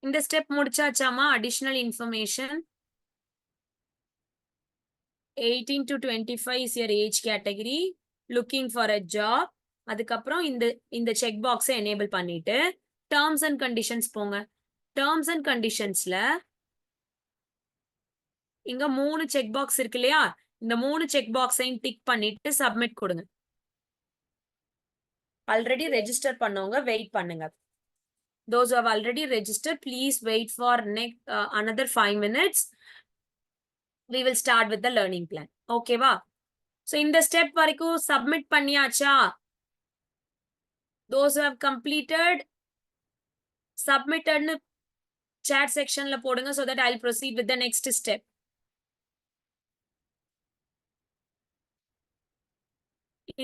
இந்த ஸ்டெப் முடிச்சாச்சாமா? Additional information 18 to 25 is your age category, looking for a job. அதுக்கப்புறம் இந்த செக் பாக்ஸை எனேபிள் பண்ணிட்டு டேர்ம்ஸ் அண்ட் கண்டிஷன்ஸ் போங்க. டேர்ம்ஸ் அண்ட் கண்டிஷன்ஸ்ல இங்க 3 செக் பாக்ஸ் இருக்கு இல்லையா? இந்த 3 செக் பாக்ஸையும் டிக் பண்ணிட்டு சப்மிட் கொடுங்க. ஆல்ரெடி ரெஜிஸ்டர் பண்ணவங்க வெயிட் பண்ணுங்க. Those who have already registered, please wait for another 5 minutes. We will start with the learning plan. ஓகேவா? So இந்த ஸ்டெப் வரைக்கும் சப்மிட் பண்ணியாச்சா? Those who have completed, submitted chat sectionல போடுங்க so that I'll proceed with the next step.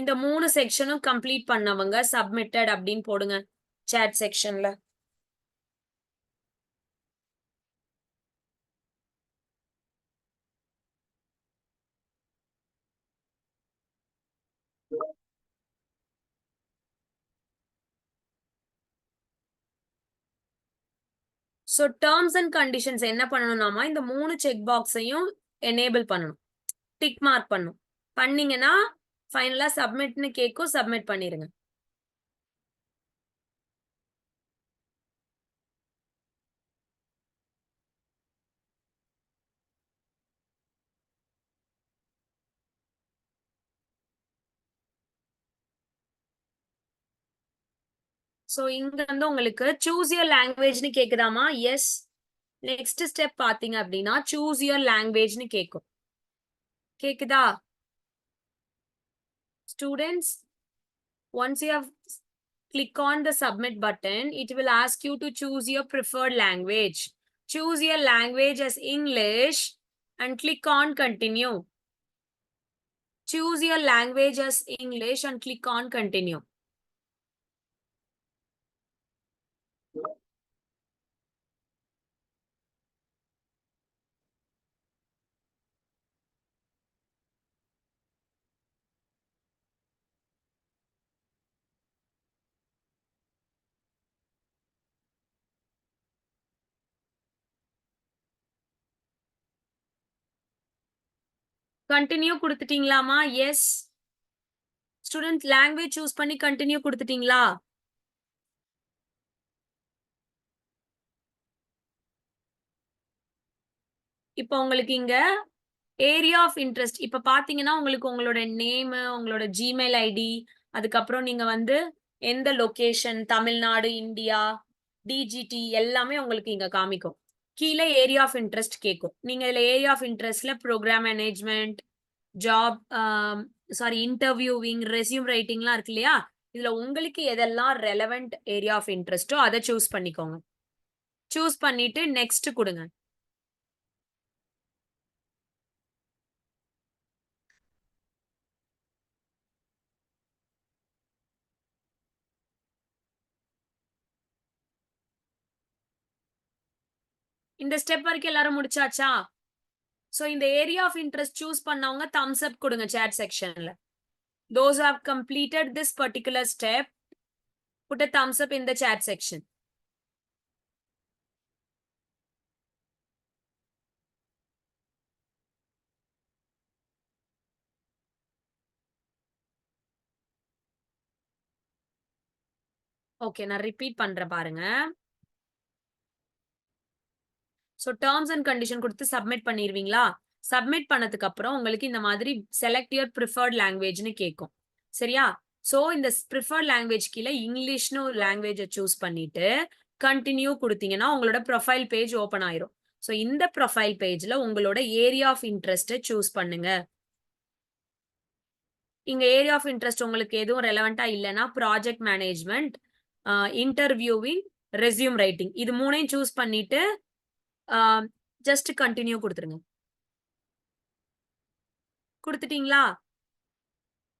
இந்த 3 செக்ஷனும் கம்ப்ளீட் பண்ணவங்க சப்மிட்டட் அப்படின்னு போடுங்க chat sectionல. So terms and conditions என்ன பண்ணணும்னாமா, இந்த 3 செக் பாக்ஸையும் எனேபிள் பண்ணணும். டிக் மார்க் பண்ணணும். பண்ணீங்கன்னா ஃபைனலா சப்மிட்னு கேட்கும், சப்மிட் பண்ணிருங்க. சோ இங்க வந்து உங்களுக்கு சூஸ் யுவர் லாங்குவேஜ்னு கேக்குதாமா? எஸ். நெக்ஸ்ட் ஸ்டெப் பாத்தீங்க அப்படின்னா சூஸ் யுவர் லாங்குவேஜ்னு கேக்கும். கேக்குதா? Students, once you have click on the submit button, it will ask you to choose your preferred language. Choose your language as English and click on continue. Choose your language as English and click on continue. Continue கொடுத்துட்டீங்களாமா? எஸ். ஸ்டூடெண்ட் லாங்குவேஜ் சூஸ் பண்ணி கண்டினியூ கொடுத்துட்டீங்களா? இப்போ உங்களுக்கு இங்க ஏரியா ஆஃப் இன்ட்ரெஸ்ட் இப்ப பாத்தீங்கன்னா உங்களுக்கு உங்களோட நேம், உங்களோட ஜிமெயில் ஐடி, அதுக்கப்புறம் நீங்க வந்து எந்த லொகேஷன், தமிழ்நாடு, இந்தியா, டிஜிடி எல்லாமே உங்களுக்கு இங்க காமிக்கும். கீழே ஏரியா ஆஃப் இன்ட்ரெஸ்ட் கேட்கும். நீங்க இதுல ஏரியா ஆஃப் இன்ட்ரெஸ்ட்ல program management, job, interviewing, resume ரைட்டிங்லாம் இருக்கு இல்லையா? இதுல உங்களுக்கு எதெல்லாம் ரெலவெண்ட் ஏரியா ஆஃப் இன்ட்ரெஸ்டோ அதை சூஸ் பண்ணிக்கோங்க. சூஸ் பண்ணிட்டு நெக்ஸ்ட் கொடுங்க. இந்த ஸ்டெப் வரைக்கும் எல்லாரும் முடிச்சாச்சா? சோ இந்த ஏரியா ஆஃப் இன்ட்ரெஸ்ட் சூஸ் பண்ணவங்க thumbs up கொடுங்க chat sectionல. Those who have completed this particular step, put a thumbs up in the chat section. Okay, நான் ரிப்பீட் பண்றேன் பாருங்க. சோ டேர்ம்ஸ் அண்ட் கண்டிஷன் கொடுத்து சப்மிட் பண்ணிருவீங்களா? சப்மிட் பண்ணதுக்கு அப்புறம் உங்களுக்கு இந்த மாதிரி செலக்ட் யுவர் ப்ரிஃபர்ட் லாங்குவேஜ்னு கேட்கும். சரியா? சோ இந்த ப்ரிஃபர்ட் லாங்குவேஜ் கீழே இங்கிலீஷ்னு ஒரு லாங்குவேஜை சூஸ் பண்ணிட்டு கண்டினியூ கொடுத்தீங்கன்னா உங்களோட ப்ரொஃபைல் பேஜ் ஓபன் ஆயிரும். சோ இந்த ப்ரொஃபைல் பேஜ்ல உங்களோட ஏரியா ஆஃப் இன்ட்ரெஸ்ட் சூஸ் பண்ணுங்க. இங்க ஏரியா ஆஃப் இன்ட்ரெஸ்ட் உங்களுக்கு எதுவும் ரெலவெண்டா இல்லைன்னா project management, interviewing, resume writing இது மூணையும் சூஸ் பண்ணிட்டு ஜஸ்ட் கண்டினியூ கொடுத்துருங்க. கொடுத்துட்டீங்களா?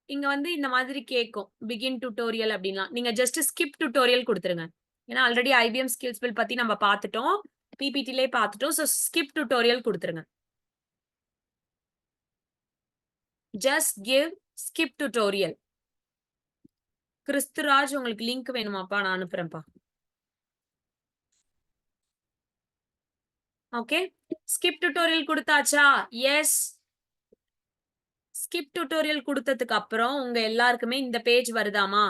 இங்க வந்து இந்த மாதிரி கேட்கும். பிகின் டியூட்டோரியல் அப்படின்லாம். நீங்க ஜஸ்ட் ஸ்கிப் டியூட்டோரியல் குடுத்துருங்க. ஏன்னா ஆல்ரெடி ஐபிஎம் ஸ்கில்ஸ் பில் பத்தி நம்ம பார்த்துட்டோம். பிபிடிலயே பார்த்துட்டோம். சோ ஸ்கிப் டியூட்டோரியல் குடுத்துருங்க. Just give skip tutorial. Christuraj உங்களுக்கு லிங்க் வேணுமாப்பா? நான் அனுப்புறேன்ப்பா. ஓகே. ஸ்கிப் டியூட்டோரியல் குடுத்தாச்சா? எஸ். ஸ்கிப் டியூட்டோரியல் குடுத்ததுக்கு அப்புறம் உங்க எல்லாருக்குமே இந்த பேஜ் வருதாமா?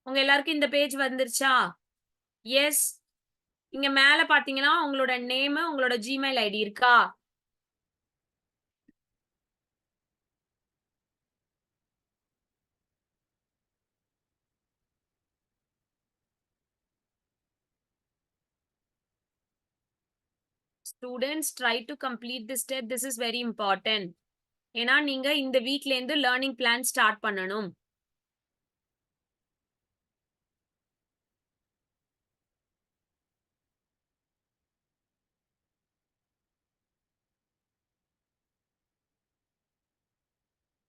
உங்க எல்லாருக்கும் இந்த பேஜ் வந்துருச்சா? எஸ். இங்க மேல பாத்தீங்கன்னா உங்களோட நேம், உங்களோட ஜிமெயில் ஐடி இருக்கா? Students try to complete this step. This is very important. ஏன்னா நீங்க இந்த வீக்ல இருந்து லேர்னிங் பிளான் ஸ்டார்ட் பண்ணணும்.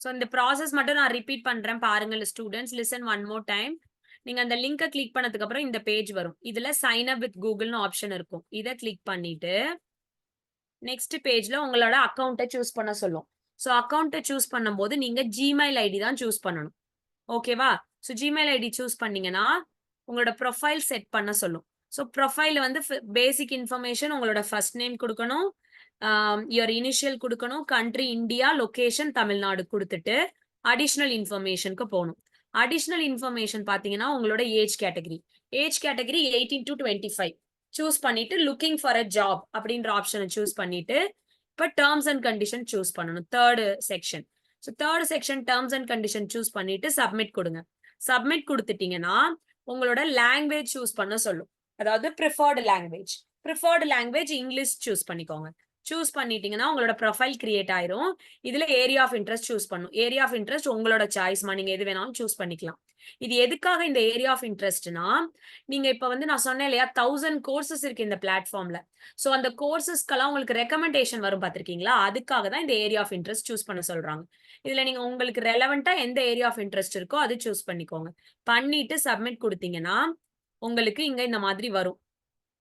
சோ இந்த ப்ராசஸ் மட்டும் நான் ரிப்பீட் பண்றேன் பாருங்க students. Listen one more time. நீங்க அந்த லிங்கை கிளிக் பண்ணதுக்கு அப்புறம் இந்த பேஜ் வரும். இதுல சைன் அப் வித் கூகுள்னு ஆப்ஷன் இருக்கும். இதை கிளிக் பண்ணிட்டு நெக்ஸ்ட் பேஜ்ல உங்களோட அக்கௌண்ட்டை சூஸ் பண்ண சொல்லும். ஸோ அக்கௌண்ட்டை சூஸ் பண்ணும்போது நீங்க ஜிமெயில் ஐடி தான் சூஸ் பண்ணணும். ஓகேவா? ஸோ ஜிமெயில் ஐடி சூஸ் பண்ணீங்கன்னா உங்களோட ப்ரொஃபைல் செட் பண்ண சொல்லும். ஸோ ப்ரொஃபைல் வந்து பேசிக் இன்ஃபர்மேஷன் உங்களோட ஃபர்ஸ்ட் நேம் கொடுக்கணும், யுவர் இனிஷியல் கொடுக்கணும், கண்ட்ரி இந்தியா, லொகேஷன் தமிழ்நாடு கொடுத்துட்டு அடிஷ்னல் இன்ஃபர்மேஷனுக்கு போகணும். அடிஷ்னல் இன்ஃபர்மேஷன் பார்த்தீங்கன்னா உங்களோட age category. Age category 18 to 25 choose பண்ணிட்டு லுக்கிங் ஃபார் அ ஜாப் அப்படின்ற ஆப்ஷனை சூஸ் பண்ணிட்டு இப்போ டேர்ம்ஸ் அண்ட் கண்டிஷன் சூஸ் பண்ணணும். Third section. So third section terms and condition choose பண்ணிட்டு சப்மிட் கொடுங்க. சப்மிட் கொடுத்துட்டீங்கன்னா உங்களோட லாங்குவேஜ் சூஸ் பண்ண சொல்லும். அதாவது preferred language. Preferred language English choose பண்ணிக்கோங்க. சூஸ் பண்ணிட்டீங்கன்னா உங்களோட ப்ரொஃபைல் கிரியேட் ஆயிரும். இதுல ஏரியா ஆஃப் இன்ட்ரெஸ்ட் சூஸ் பண்ணும். ஏரியா ஆஃப் இன்ட்ரெஸ்ட் உங்களோட சாய்ஸ்மா. நீங்க எது வேணாலும் சூஸ் பண்ணிக்கலாம். இது எதுக்காக இந்த ஏரியா ஆஃப் இன்ட்ரெஸ்ட்னா, நீங்க இப்ப வந்து நான் சொன்னேன் இல்லையா 1000 கோர்சஸ் இருக்கு இந்த பிளாட்ஃபார்ம்ல. சோ அந்த கோர்சஸ்க்கெல்லாம் உங்களுக்கு ரெக்கமெண்டேஷன் வரும் பார்த்திருக்கீங்களா? அதுக்காக தான் இந்த ஏரியா ஆஃப் இன்ட்ரெஸ்ட் சூஸ் பண்ண சொல்றாங்க. இதுல நீங்க உங்களுக்கு ரெலவென்ட்டா எந்த ஏரியா ஆஃப் இன்ட்ரெஸ்ட் இருக்கோ அது சூஸ் பண்ணிக்கோங்க. பண்ணிட்டு சப்மிட் குடுத்தீங்கன்னா, உங்களுக்கு இங்க இந்த மாதிரி வரும்.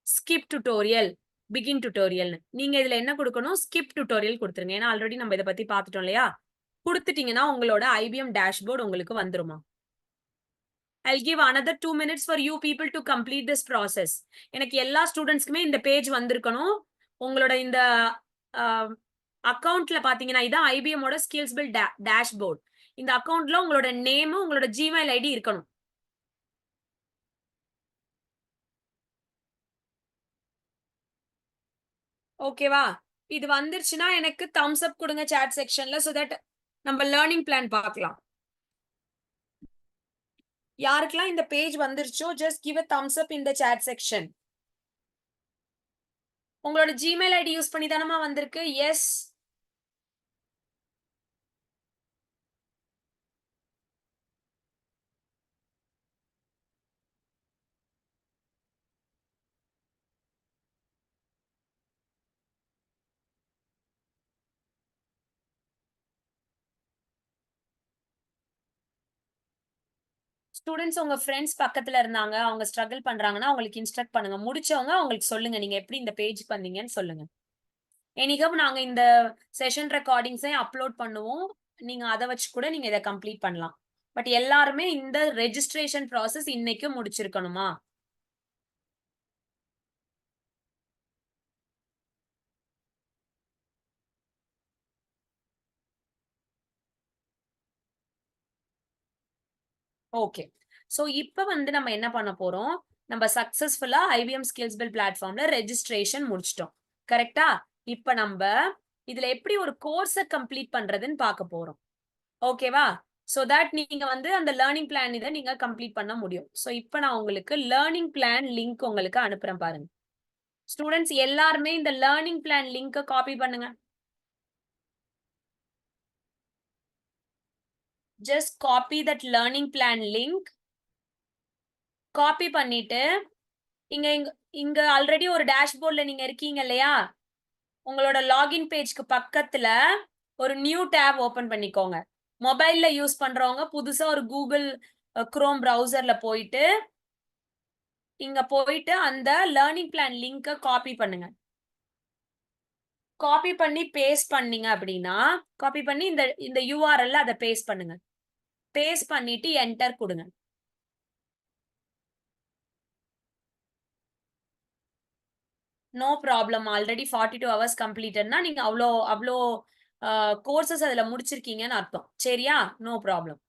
ஸ்கிப் டியூட்டோரியல், பிகின் டியூட்டோரியல்னு. நீங்க இதுல என்ன குடுக்கணும்? ஸ்கிப் டியூட்டோரியல் குடுத்துருங்க. ஏன்னா ஆல்ரெடி நம்ம இத பத்தி பார்த்துட்டோம் இல்லையா? குடுத்துட்டீங்கன்னா உங்களோட ஐபிஎம் டேஷ்போர்ட் உங்களுக்கு வந்துருமா. I'll give another 2 minutes for you people to complete this process. எனக்கு எல்லா ஸ்டூடெண்ட்ஸ்க்குமே இந்த பேஜ் வந்திருக்கணும். உங்களோட இந்த அக்கவுண்ட்ல பாத்தீங்கன்னா இதான் ஐபிஎம் ஓட ஸ்கில்ஸ் பில் டேஷ்போர்ட். இந்த அக்கவுண்ட்ல உங்களோட நேம், உங்களோட ஜிமெயில் ஐடி இருக்கணும். ஓகேவா? இது வந்துருச்சுன்னா எனக்கு தம்ஸ் அப் கொடுங்க சாட் செக்ஷன்ல சோ தட் நம்ம லேர்னிங் பிளான் பார்க்கலாம். யாருக்கெல்லாம் இந்த பேஜ் வந்துருச்சோ just give a thumbs up in the chat section. உங்களோட ஜிமெயில் ஐடி யூஸ் பண்ணி தானமா வந்திருக்கு? எஸ். ஸ்டூடெண்ட்ஸ் உங்க ஃப்ரெண்ட்ஸ் பக்கத்துல இருந்தாங்க, அவங்க ஸ்ட்ரகிள் பண்றாங்கன்னா, அவங்களுக்கு இன்ஸ்ட்ரக்ட் பண்ணுங்க. முடிச்சவங்க அவங்களுக்கு சொல்லுங்க. நீங்க எப்படி இந்த பேஜ்க்கு வந்தீங்கன்னு சொல்லுங்க. எனிஹவ் நாங்க இந்த செஷன் ரெக்கார்டிங்ஸையும் அப்லோட் பண்ணுவோம். நீங்க அத வச்சு கூட நீங்க இத கம்ப்ளீட் பண்ணலாம். பட் எல்லாருமே இந்த ரெஜிஸ்ட்ரேஷன் ப்ராசஸ் இன்னைக்கு முடிச்சிருக்கணுமா? ஓகே. சோ இப்ப வந்து நம்ம என்ன பண்ண போறோம்? நம்ம சக்சஸ்ஃபுல்லா ஐவிஎம் ஸ்கில்ஸ் பில் பிளாட்ஃபார்ம்ல ரெஜிஸ்ட்ரேஷன் முடிச்சுட்டோம். கரெக்ட்டா? இப்ப நம்ப இதுல எப்படி ஒரு கோர்ஸ கம்ப்ளீட் பண்றதுன்னு பார்க்க போறோம். ஓகேவா? சோ தட் நீங்க வந்து அந்த லேர்னிங் பிளான் இத நீங்க கம்ப்ளீட் பண்ண முடியும். சோ இப்ப நான் உங்களுக்கு லேர்னிங் பிளான் லிங்க் உங்களுக்கு அனுப்புறேன் பாருங்க. ஸ்டூடண்ட்ஸ் எல்லாருமே இந்த லேர்னிங் பிளான் லிங்க காப்பி பண்ணுங்க. Just copy that learning plan link. காப்பி பண்ணிட்டு இங்க இங்க ஆல்ரெடி ஒரு டேஷ்போர்ட்ல நீங்க இருக்கீங்க இல்லையா? உங்களோட லாகின் பேஜ்க்கு பக்கத்துல ஒரு நியூ டேப் ஓபன் பண்ணிக்கோங்க. மொபைல்ல யூஸ் பண்றவங்க புதுசா ஒரு கூகுள் குரோம் பிரவுசர்ல போயிட்டு, இங்க போயிட்டு அந்த லேர்னிங் பிளான் லிங்க காப்பி பண்ணுங்க. காப்பி பண்ணி பேஸ்ட் பண்ணீங்க அப்படின்னா, காப்பி பண்ணி இந்த இந்த யுஆர்எல்ல அத பேஸ்ட் பண்ணுங்க. பேஸ்ட் பண்ணிட்டு என்டர் குடுங்க. No problem. ஆல்ரெடி 42 ஹவர்ஸ் கம்ப்ளீட்டட்னா நீங்க அவ்ளோ அவ்ளோ கோர்சஸ் அதுல முடிச்சிருக்கீங்கன்னு அர்த்தம். சரியா? No problem.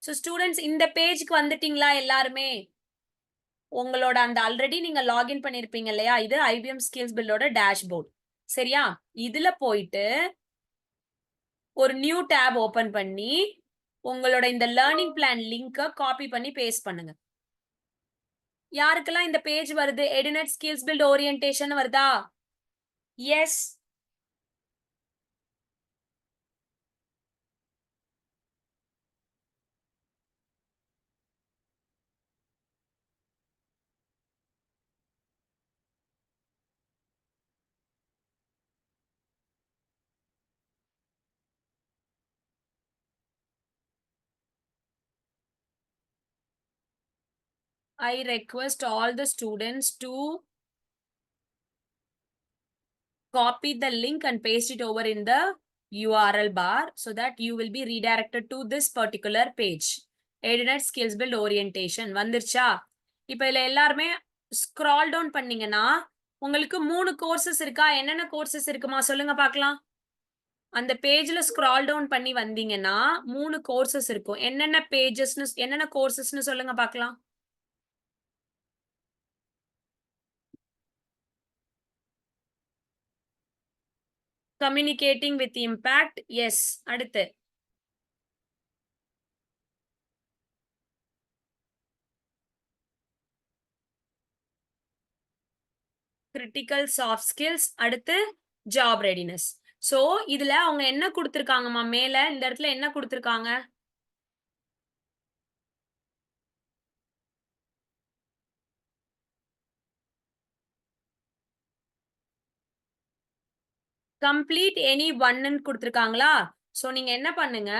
ஸோ ஸ்டூடண்ட்ஸ் இந்த பேஜ்க்கு வந்துட்டீங்களா எல்லாருமே? உங்களோட அந்த ஆல்ரெடி நீங்க லாகின் பண்ணியிருப்பீங்க இல்லையா? இது ஐபிஎம் ஸ்கில்ஸ் பில்டோட டேஷ்போர்ட். சரியா? இதுல போயிட்டு ஒரு நியூ டேப் ஓப்பன் பண்ணி, உங்களோட இந்த லேர்னிங் பிளான் லிங்க காப்பி பண்ணி பேஸ்ட் பண்ணுங்க. யாருக்கெல்லாம் இந்த பேஜ் வருது? எடுநெட் ஸ்கில்ஸ் பில்ட் ஓரியன்டேஷன் வருதா? S. I request all the students to copy the link and paste it over in the URL bar so that you will be redirected to this particular page. Edinet Skills Build Orientation வந்துருச்சா? இப்ப இதுல எல்லாருமே ஸ்க்ரால் டவுன் பண்ணீங்கன்னா, உங்களுக்கு 3 கோர்சஸ் இருக்கா? என்னென்ன கோர்சஸ் இருக்குமா? சொல்லுங்க பார்க்கலாம். அந்த பேஜ்ல ஸ்க்ரால் டவுன் பண்ணி வந்தீங்கன்னா, 3 கோர்சஸ் இருக்கும். என்னென்ன கோர்சஸ்ன்னு சொல்லுங்க பார்க்கலாம். Communicating with impact. எஸ். அடுத்து. Critical soft skills. அடுத்து ஜாப் ரெடினஸ். சோ இதுல அவங்க என்ன குடுத்திருக்காங்கம்மா மேல இந்த இடத்துல என்ன குடுத்திருக்காங்க? கம்ப்ளீட் எனி ஒன்ன்னு குடுத்திருக்காங்களா? சோ நீங்க என்ன பண்ணுங்க,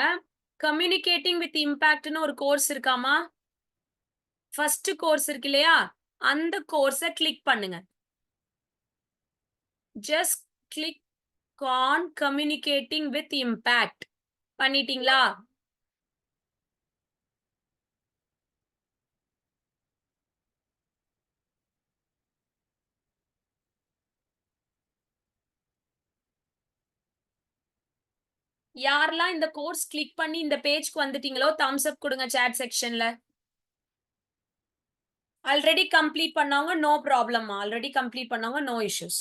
கம்யூனிகேட்டிங் வித் இம்பாக்ட்ன்னு ஒரு கோர்ஸ் இருக்காமா? ஃபர்ஸ்ட் கோர்ஸ் இருக்கு இல்லையா? அந்த கோர்ஸ கிளிக் பண்ணுங்க. Just click on communicating with impact. பண்ணிட்டீங்களா? யாரெல்லாம் இந்த கோர்ஸ் கிளிக் பண்ணி இந்த பேஜ்க்கு வந்துட்டீங்களோ, தம்ஸ் அப் குடுங்க சாட் செக்ஷன்ல. ஆல்ரெடி கம்ப்ளீட் பண்ணவங்க நோ ப்ராப்ளம். ஆல்ரெடி கம்ப்ளீட் பண்ணவங்க நோ இஷ்யூஸ்.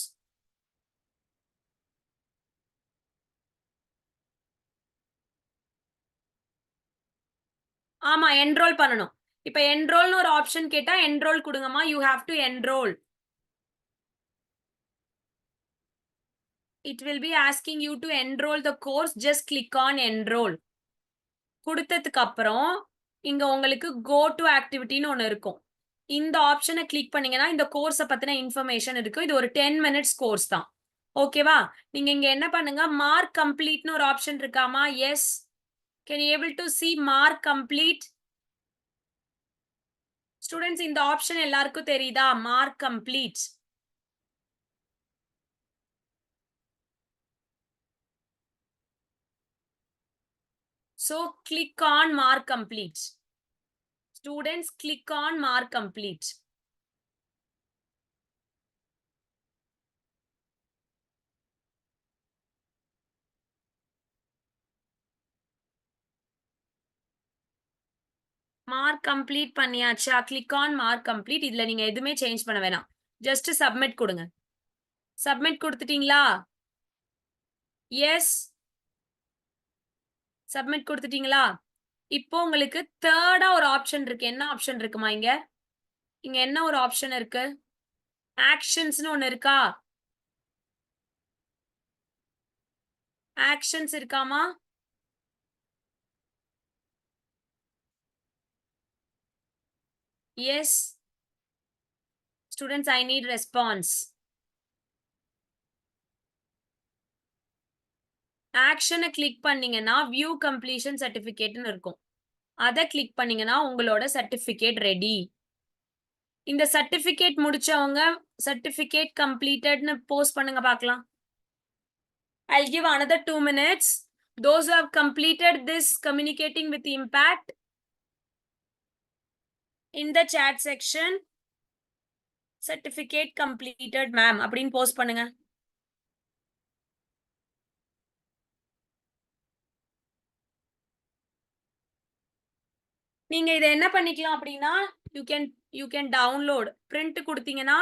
ஆமா, என்ரோல் பண்ணணும். இப்ப என்ரோல்னு ஒரு ஆப்ஷன் கேட்டா என்ரோல் குடுங்கம்மா. You have to enrol. It will be asking you to enroll the course. Just click on enroll. குடுத்ததுக்கு அப்புறம் இங்க உங்களுக்கு கோ டு ஆக்டிவிட்டின்னு ஒண்ணு இருக்கும். இந்த ஆப்ஷன கிளிக் பண்ணீங்கன்னா இந்த கோர்ஸ பத்தின இன்ஃபர்மேஷன் இருக்கு. இது ஒரு 10 மினிட்ஸ் கோர்ஸ் தான். ஓகேவா? நீங்க இங்க என்ன பண்ணுங்க, மார்க் கம்ப்ளீட்ன்னு ஒரு ஆப்ஷன் இருக்காமா? Yes. Can you able to see mark complete? Students இந்த ஆப்ஷன் எல்லாருக்கும் தெரியுதா? Mark complete. So click on mark complete. Students click on mark complete. Mark complete பண்ணியாச்சா? Click on mark complete. இதுல நீங்க எதுவுமே சேஞ்ச் பண்ண வேணாம். ஜஸ்ட் சப்மிட் கொடுங்க. சப்மிட் கொடுத்துட்டீங்களா? எஸ். சப்மிட் கொடுத்துட்டீங்களா? இப்போ உங்களுக்கு தேர்டா ஒரு ஆப்ஷன் இருக்கு. என்ன ஆப்ஷன் இருக்குமா இங்க? இங்க என்ன ஒரு ஆப்ஷன் இருக்கு? ஆக்ஷன்ஸ்னு ஒண்ணு இருக்கா? ஆக்ஷன்ஸ் இருக்காமா? Yes. Students, I need response. ஆக்ஷனை கிளிக் பண்ணீங்கன்னா வியூ கம்ப்ளீஷன் சர்டிபிகேட்னு இருக்கும். அதை கிளிக் பண்ணீங்கன்னா உங்களோட சர்டிபிகேட் ரெடி. இந்த சர்டிபிகேட் முடிச்சவங்க சர்டிபிகேட் கம்ப்ளீட்டட்னு போஸ்ட் பண்ணுங்க பார்க்கலாம். I'll give another 2 minutes. Those who have completed this communicating with impact in the chat section, certificate completed ma'am அப்படின்னு போஸ்ட் பண்ணுங்க. நீங்க இதை என்ன பண்ணிக்கலாம் அப்படின்னா யூ கேன் டவுன்லோட் பிரிண்ட் கொடுத்தீங்கன்னா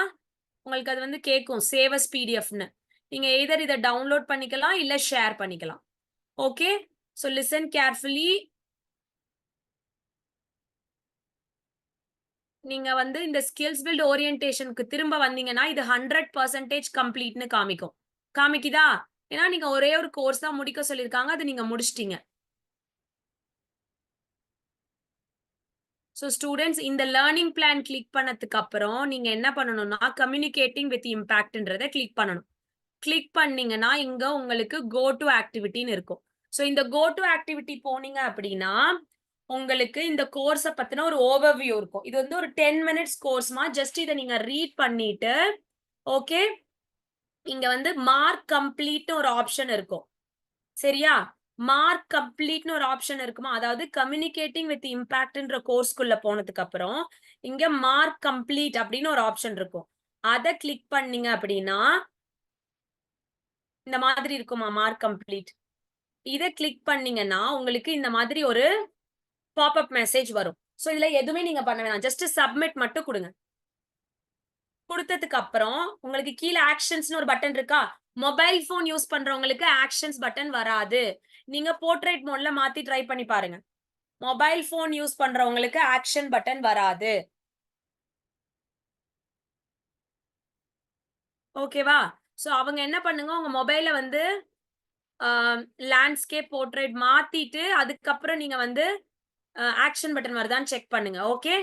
உங்களுக்கு அது வந்து கேட்கும் சேவ் அஸ் பிடிஎஃப்னு. நீங்க எய்தர் இதை டவுன்லோட் பண்ணிக்கலாம் இல்ல ஷேர் பண்ணிக்கலாம். Okay, so listen carefully. நீங்க வந்து இந்த ஸ்கில்ஸ் பில்ட் ஓரியன்டேஷனுக்கு திரும்ப வந்தீங்கன்னா இது 100% கம்ப்ளீட்னு காமிக்கும். காமிக்குதா? ஏன்னா நீங்க ஒரே ஒரு கோர்ஸ் தான் முடிக்க சொல்லியிருக்காங்க, அது நீங்க முடிச்சிட்டீங்க. ஸோ ஸ்டூடெண்ட்ஸ், இந்த லேர்னிங் பிளான் கிளிக் பண்ணதுக்கு அப்புறம் நீங்க என்ன பண்ணணும்னா கம்யூனிகேட்டிங் வித் இம்பாக்ட்ன்றதை கிளிக் பண்ணணும். கிளிக் பண்ணீங்கன்னா இங்க உங்களுக்கு கோ டு ஆக்டிவிட்டின்னு இருக்கும். ஸோ இந்த கோ டு ஆக்டிவிட்டி போனீங்க அப்படின்னா உங்களுக்கு இந்த கோர்ஸை பத்தின ஒரு ஓவர்வியூ இருக்கும். இது வந்து ஒரு 10 மினிட்ஸ் கோர்ஸ்மா. ஜஸ்ட் இதை நீங்க ரீட் பண்ணிட்டு ஓகே, இங்க வந்து மார்க் கம்ப்ளீட்னு ஒரு ஆப்ஷன் இருக்கும். சரியா? மார்க் கம்ப்ளீட்னு ஒரு ஆப்ஷன் இருக்குமா, அதாவது கம்யூனிகேட்டிங் வித் இம்பாக்ட்ன்ற கோர்ஸ்க்குள்ள போனதுக்கு அப்புறம் இங்க மார்க் கம்ப்ளீட் அப்படின்னு ஒரு ஆப்ஷன் இருக்கும். அதை கிளிக் பண்ணீங்க அப்படின்னா இந்த மாதிரி இருக்குமா மார்க் கம்ப்ளீட். இதை கிளிக் பண்ணீங்கன்னா உங்களுக்கு இந்த மாதிரி ஒரு பாப்அப் மெசேஜ் வரும். ஸோ இதுல எதுவுமே நீங்க பண்ண வேணாம், ஜஸ்ட் சப்மிட் மட்டும் கொடுங்க. கொடுத்ததுக்கு அப்புறம் உங்களுக்கு கீழே ஆக்ஷன்ஸ்னு ஒரு பட்டன் இருக்கா. மொபைல் போன் யூஸ் பண்றவங்களுக்கு ஆக்ஷன்ஸ் பட்டன் வராது. நீங்க போர்ட்ரேட் மோட்ல மாத்தி ட்ரை பண்ணி பாருங்க. மொபைல் போன் யூஸ் பண்றவங்களுக்கு ஆக்ஷன் பட்டன் வராது. ஓகேவா? சோ அவங்க என்ன பண்ணுங்க, உங்க மொபைல்ல வந்து லேண்ட்ஸ்கேப் போர்ட்ரேட் மாத்திட்டு அதுக்கப்புறம் நீங்க வந்து ஆக்ஷன் பட்டன் வருதான்னு செக் பண்ணுங்க. ஓகே,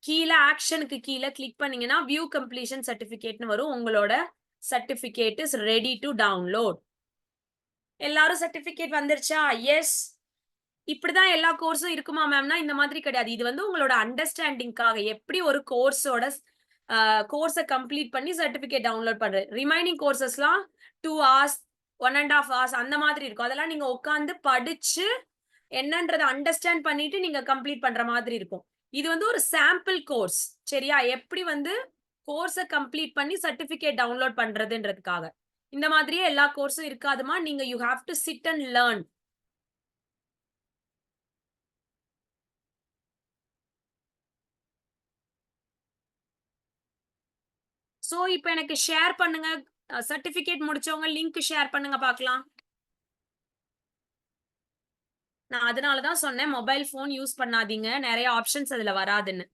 கீழே ஆக்ஷனுக்கு கீழே கிளிக் பண்ணீங்கன்னா வியூ கம்ப்ளீஷன் சர்டிபிகேட்னு வரும். உங்களோட certificate is ready to download. எல்லாரும் சர்டிபிகேட் வந்துருச்சா? எஸ். இப்படிதான் எல்லா கோர்ஸும் இருக்குமா மேம்னா இந்த மாதிரி கிடையாது. இது வந்து உங்களோட அண்டர்ஸ்டாண்டிங்காக எப்படி ஒரு கோர்ஸோட கோர்ஸை கம்ப்ளீட் பண்ணி சர்டிபிகேட் டவுன்லோட் பண்றது. ரிமைனிங் கோர்சஸ்லாம் 2 hours 1.5 hours அந்த மாதிரி இருக்கும். அதெல்லாம் நீங்க உட்காந்து படிச்சு என்னன்றதை அண்டர்ஸ்டாண்ட் பண்ணிட்டு நீங்க கம்ப்ளீட் பண்ற மாதிரி இருக்கும். இது வந்து ஒரு சாம்பிள் கோர்ஸ். சரியா? எப்படி வந்து கோர்ஸை கம்ப்ளீட் பண்ணி சர்டிபிகேட் டவுன்லோட் பண்றதுன்றதுக்காக. இந்த மாதிரியே எல்லா கோர்ஸும் இருக்காதுமா. நீங்க you have to sit and learn. So இப்போ எனக்கு ஷேர் பண்ணுங்க. சர்டிபிகேட் முடிச்சவங்க லிங்க் ஷேர் பண்ணுங்க பார்க்கலாம். நான் அதனால தான் சொன்னேன் மொபைல் போன் யூஸ் பண்ணாதீங்க, நிறைய ஆப்ஷன்ஸ் அதுல வராதுன்னு.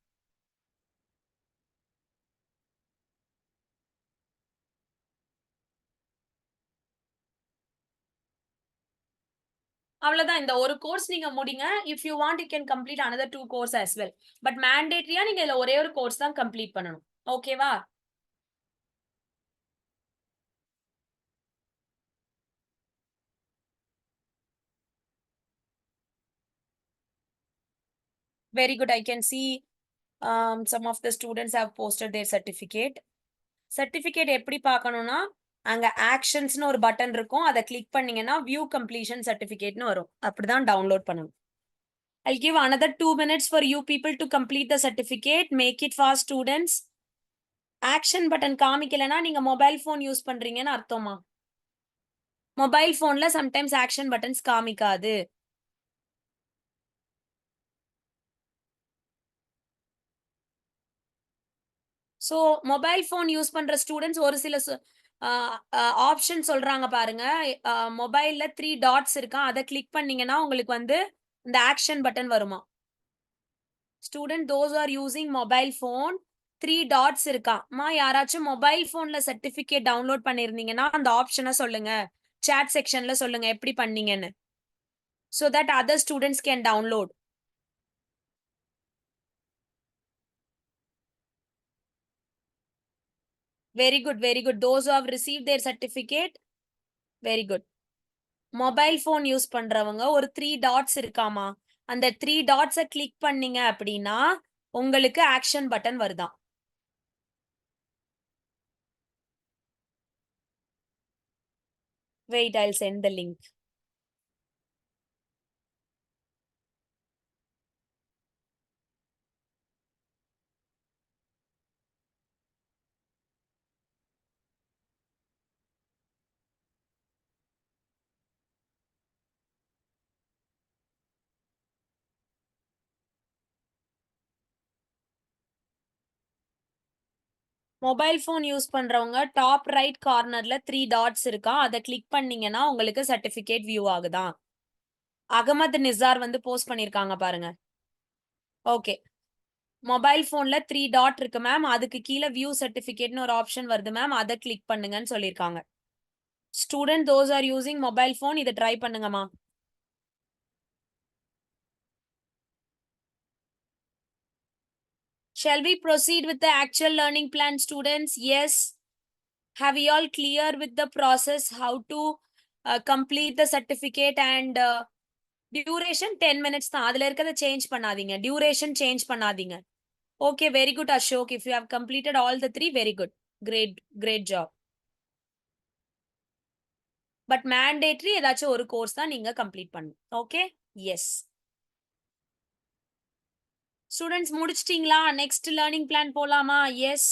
அவ்வளவுதான். இந்த ஒரு கோர்ஸ் நீங்க முடிங்க. If you want you can complete another 2 course as well. But மேண்டேட்டரியா நீங்க இதுல ஒரே ஒரு கோர்ஸ் தான் கம்ப்ளீட் பண்ணணும். ஓகேவா? Very good. I can see some of the students have posted their certificate. Certificate எப்படி பார்க்கணும்னா அங்க ஆக்ஷன்ஸ்னு ஒரு பட்டன் இருக்கும். அதை கிளிக் பண்ணீங்கன்னா வியூ கம்ப்ளீஷன் சர்டிபிகேட்னு வரும். அப்படிதான் டவுன்லோட் பண்ணணும். I'll give another 2 minutes for you people to complete the certificate. Make it fast, students. Action button காமிக்கலனா நீங்க மொபைல் போன் யூஸ் பண்றீங்கன்னு அர்த்தமா? மொபைல் போன்ல சம்டைம்ஸ் ஆக்ஷன் பட்டன்ஸ் காமிக்காது. சோ மொபைல் போன் யூஸ் பண்ற ஸ்டூடெண்ட்ஸ் ஒரு சில ஆப்ஷன் சொல்றாங்க பாருங்க. மொபைல்ல 3 டாட்ஸ் இருக்கா, அதை கிளிக் பண்ணீங்கன்னா உங்களுக்கு வந்து இந்த ஆக்ஷன் பட்டன் வருமா? Student those are using mobile phone 3 dots இருக்கா மா? யாராச்சும் மொபைல் போன்ல சர்டிபிகேட் டவுன்லோட் பண்ணிருந்தீங்கன்னா அந்த ஆப்ஷனை சொல்லுங்க. சாட் செக்ஷன்ல சொல்லுங்க எப்படி பண்ணீங்கன்னு. so that other students can download. Very good, very good. Those who have received their certificate, very good. Mobile phone use பண்றவங்க ஒரு 3 டாட்ஸ் இருக்காமா? அந்த 3 டாட்ஸ கிளிக் பண்ணீங்க அப்படின்னா, உங்களுக்கு ஆக்ஷன் பட்டன் வருதாம். Wait, I'll send the link. Mobile phone use பண்றவங்க டாப் ரைட் கார்னர்ல 3 டாட்ஸ் இருக்கா? அத கிளிக் பண்ணீங்கன்னா, உங்களுக்கு சர்டிபிகேட் வியூ ஆகுதாம். அகமது நிசார் வந்து போஸ்ட் பண்ணியிருக்காங்க பாருங்க. ஓகே. மொபைல் ஃபோன்ல 3 டாட் இருக்கு மேம். அதுக்கு கீழ வியூ சர்டிபிகேட்ன்னு ஒரு ஆப்ஷன் வருது மேம். அத கிளிக் பண்ணுங்கன்னு சொல்லியிருக்காங்க. Student those are using mobile phone இத try பண்ணுங்கம்மா. Shall we proceed with the actual learning plan, students? Yes. Have you all clear with the process how to complete the certificate and duration 10 minutes தான். அதுல இருக்கத சேஞ்ச் பண்ணாதீங்க. Duration சேஞ்ச் பண்ணாதீங்க. Okay, very good, Ashok. If you have completed all the three, very good. Great, great job. But mandatory ஏதாச்சும் ஒரு கோர்ஸ் தான் நீங்க கம்ப்ளீட் பண்ணணும். Okay? Yes. ஸ்டூடெண்ட்ஸ் முடிச்சிட்டீங்களா? நெக்ஸ்ட் லேர்னிங் பிளான் போலாமா? Yes.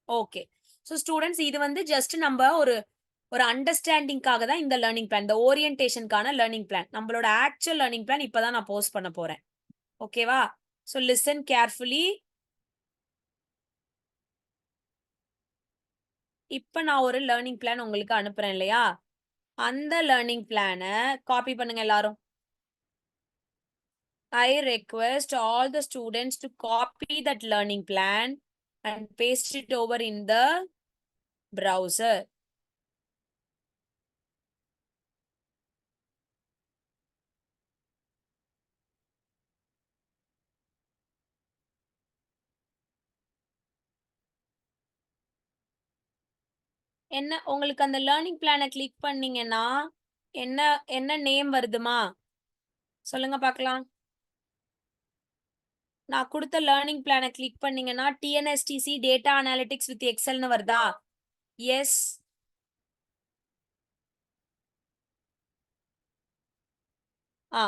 ஓகே. ஸோ ஸ்டூடண்ட்ஸ் இது வந்து ஜஸ்ட் நம்ப ஒரு ஒரு அண்டர்ஸ்டாண்டிங்காக தான் இந்த லேர்னிங் பிளான். இந்த ஓரியன்டேஷனுக்கான லேர்னிங் பிளான். நம்மளோட ஆக்சுவல் லேர்னிங் பிளான் இப்ப தான் நான் போஸ்ட் பண்ண போறேன். ஓகேவா? So listen carefully. இப்ப நான் ஒரு லேர்னிங் பிளான் உங்களுக்கு அனுப்புறேன் இல்லையா? அந்த லேர்னிங் பிளான காப்பி பண்ணுங்க எல்லாரும். I request all the students to copy that learning plan and paste it over in the browser. என்ன உங்களுக்கு அந்த லேர்னிங் பிளான கிளிக் பண்ணீங்கன்னா, என்ன என்ன நேம் வருதுமா? சொல்லுங்க பார்க்கலாம். நான் குடுத்த லேர்னிங் பிளான கிளிக் பண்ணீங்கன்னா, டிஎன்எஸ்டிசி டேட்டா அனாலிட்டிக்ஸ் வித் எக்ஸெல்னு வருதா? எஸ். ஆ.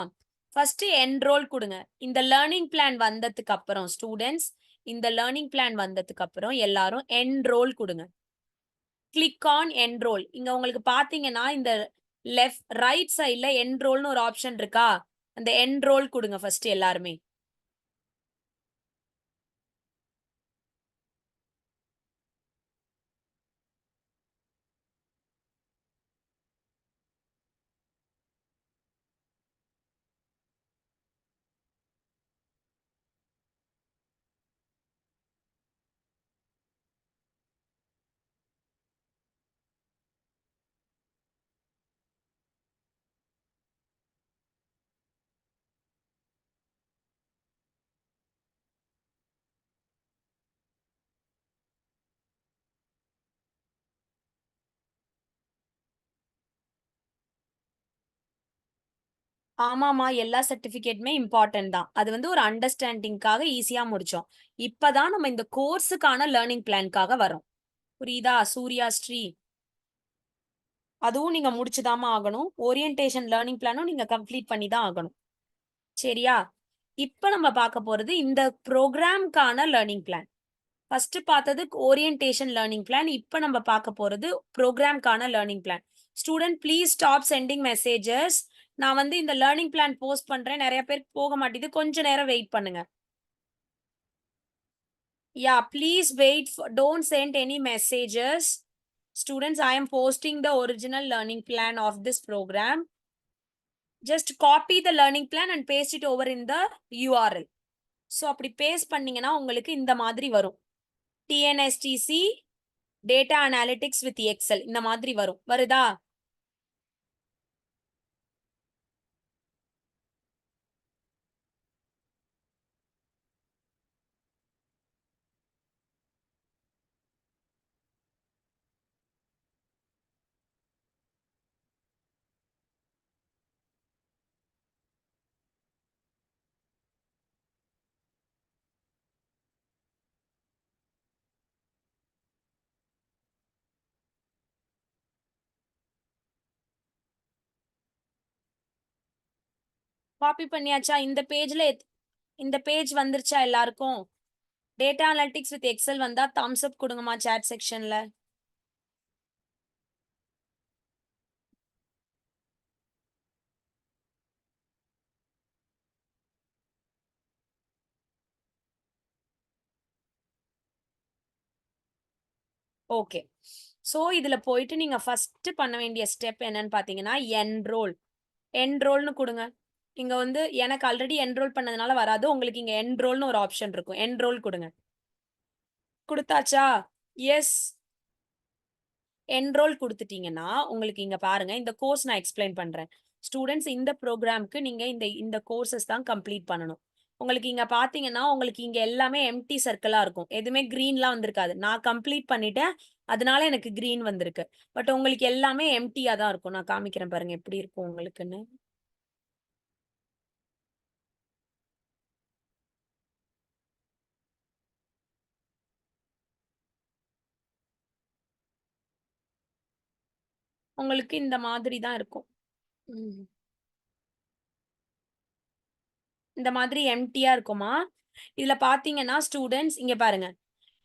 ஃபர்ஸ்ட் என்ரோல் குடுங்க. இந்த லேர்னிங் பிளான் வந்ததுக்கு அப்புறம் ஸ்டூடண்ட்ஸ், இந்த லேர்னிங் பிளான் வந்ததுக்கு அப்புறம் எல்லாரும் என்ரோல் குடுங்க. Click on enrol. இங்க உங்களுக்கு பார்த்தீங்கன்னா, இந்த ரைட் சைட்ல என்ரோல்னு ஒரு ஆப்ஷன் இருக்கா? அந்த என்ரோல் குடுங்க ஃபர்ஸ்ட் எல்லாருமே. ஆமாமா. எல்லா சர்டிஃபிகேட்டுமே இம்பார்ட்டன்ட் தான். அது வந்து ஒரு அண்டர்ஸ்டாண்டிங்காக ஈஸியா முடிச்சோம். இப்ப தான் நம்ம இந்த கோர்ஸுக்கான லேர்னிங் பிளான்க்காக வரோம். புரியுதா? சூர்யா ஸ்ரீ. அதுவும் நீங்க முடிச்சுதாம்மா ஆகணும். ஓரியன்டேஷன் லேர்னிங் பிளானும் நீங்க கம்ப்ளீட் பண்ணி தான் ஆகணும். சரியா? இப்ப நம்ம பார்க்க போறது இந்த புரோகிராம்க்கான லேர்னிங் பிளான். ஃபர்ஸ்ட் பார்த்தது ஓரியன்டேஷன் லேர்னிங் பிளான். இப்ப நம்ம பார்க்க போறது புரோகிராம்க்கான learning plan. Student please stop sending messages. நான் வந்து இந்த லேர்னிங் பிளான் போஸ்ட் பண்றேன். நெறைய பேருக்கு போக மாட்டேது. கொஞ்ச நேரம் வெயிட் பண்ணுங்க. Yeah, please wait for, don't send any messages. Students, I am posting the original learning plan of this program. Just copy the learning plan and paste it over in the URL. So அப்படி பேஸ்ட் பண்ணீங்கன்னா உங்களுக்கு இந்த மாதிரி வரும். TNSTC Data Analytics with Excel இந்த மாதிரி வரும். வருதா? காப்பி பண்ணியாச்சா? இந்த பேஜ் வந்துருச்சா எல்லாருக்கும்? டேட்டா அனலிட்டிக்ஸ் வித் எக்ஸல் வந்தா தம்ஸ் அப் கொடுங்கம்மா சாட் செக்ஷன்ல. ஓகே. சோ இதுல போயிட்டு நீங்க ஃபர்ஸ்ட் பண்ண வேண்டிய ஸ்டெப் என்னன்னு பாத்தீங்கன்னா, என்ரோல். என்ரோல்னு குடுங்க. இங்க வந்து எனக்கு ஆல்ரெடி என்ரோல் பண்ணதுனால வராது. உங்களுக்கு இங்க என்ரோல்னு ஒரு ஆப்ஷன் இருக்கும். என்ரோல் குடுங்க. குடுத்தாச்சா? எஸ். என்ரோல் குடுத்துட்டீங்கன்னா, உங்களுக்கு இங்க பாருங்க, இந்த கோர்ஸ் நான் எக்ஸ்ப்ளைன் பண்றேன். ஸ்டூடண்ட்ஸ் இந்த ப்ரோகிராம்க்கு நீங்க இந்த கோர்ஸஸ் தான் கம்ப்ளீட் பண்ணணும். உங்களுக்கு இங்க பார்த்தீங்கன்னா, உங்களுக்கு இங்க எல்லாமே எம்ப்டி சர்க்கிளா இருக்கும். எதுவுமே கிரீன்லாம் வந்திருக்காது. நான் கம்ப்ளீட் பண்ணிட்டேன். அதனால எனக்கு கிரீன் வந்திருக்கு. பட் உங்களுக்கு எல்லாமே எம்ப்டியா தான் இருக்கும். நான் காமிக்கிறேன் பாருங்க எப்படி இருக்கும் உங்களுக்குன்னு. உங்களுக்கு இந்த மாதிரி தான் இருக்கும். ம். இந்த மாதிரி எம்ப்டியா இருக்குமா? இதுல பார்த்தீங்கன்னா, ஸ்டூடண்ட்ஸ் இங்க பாருங்க.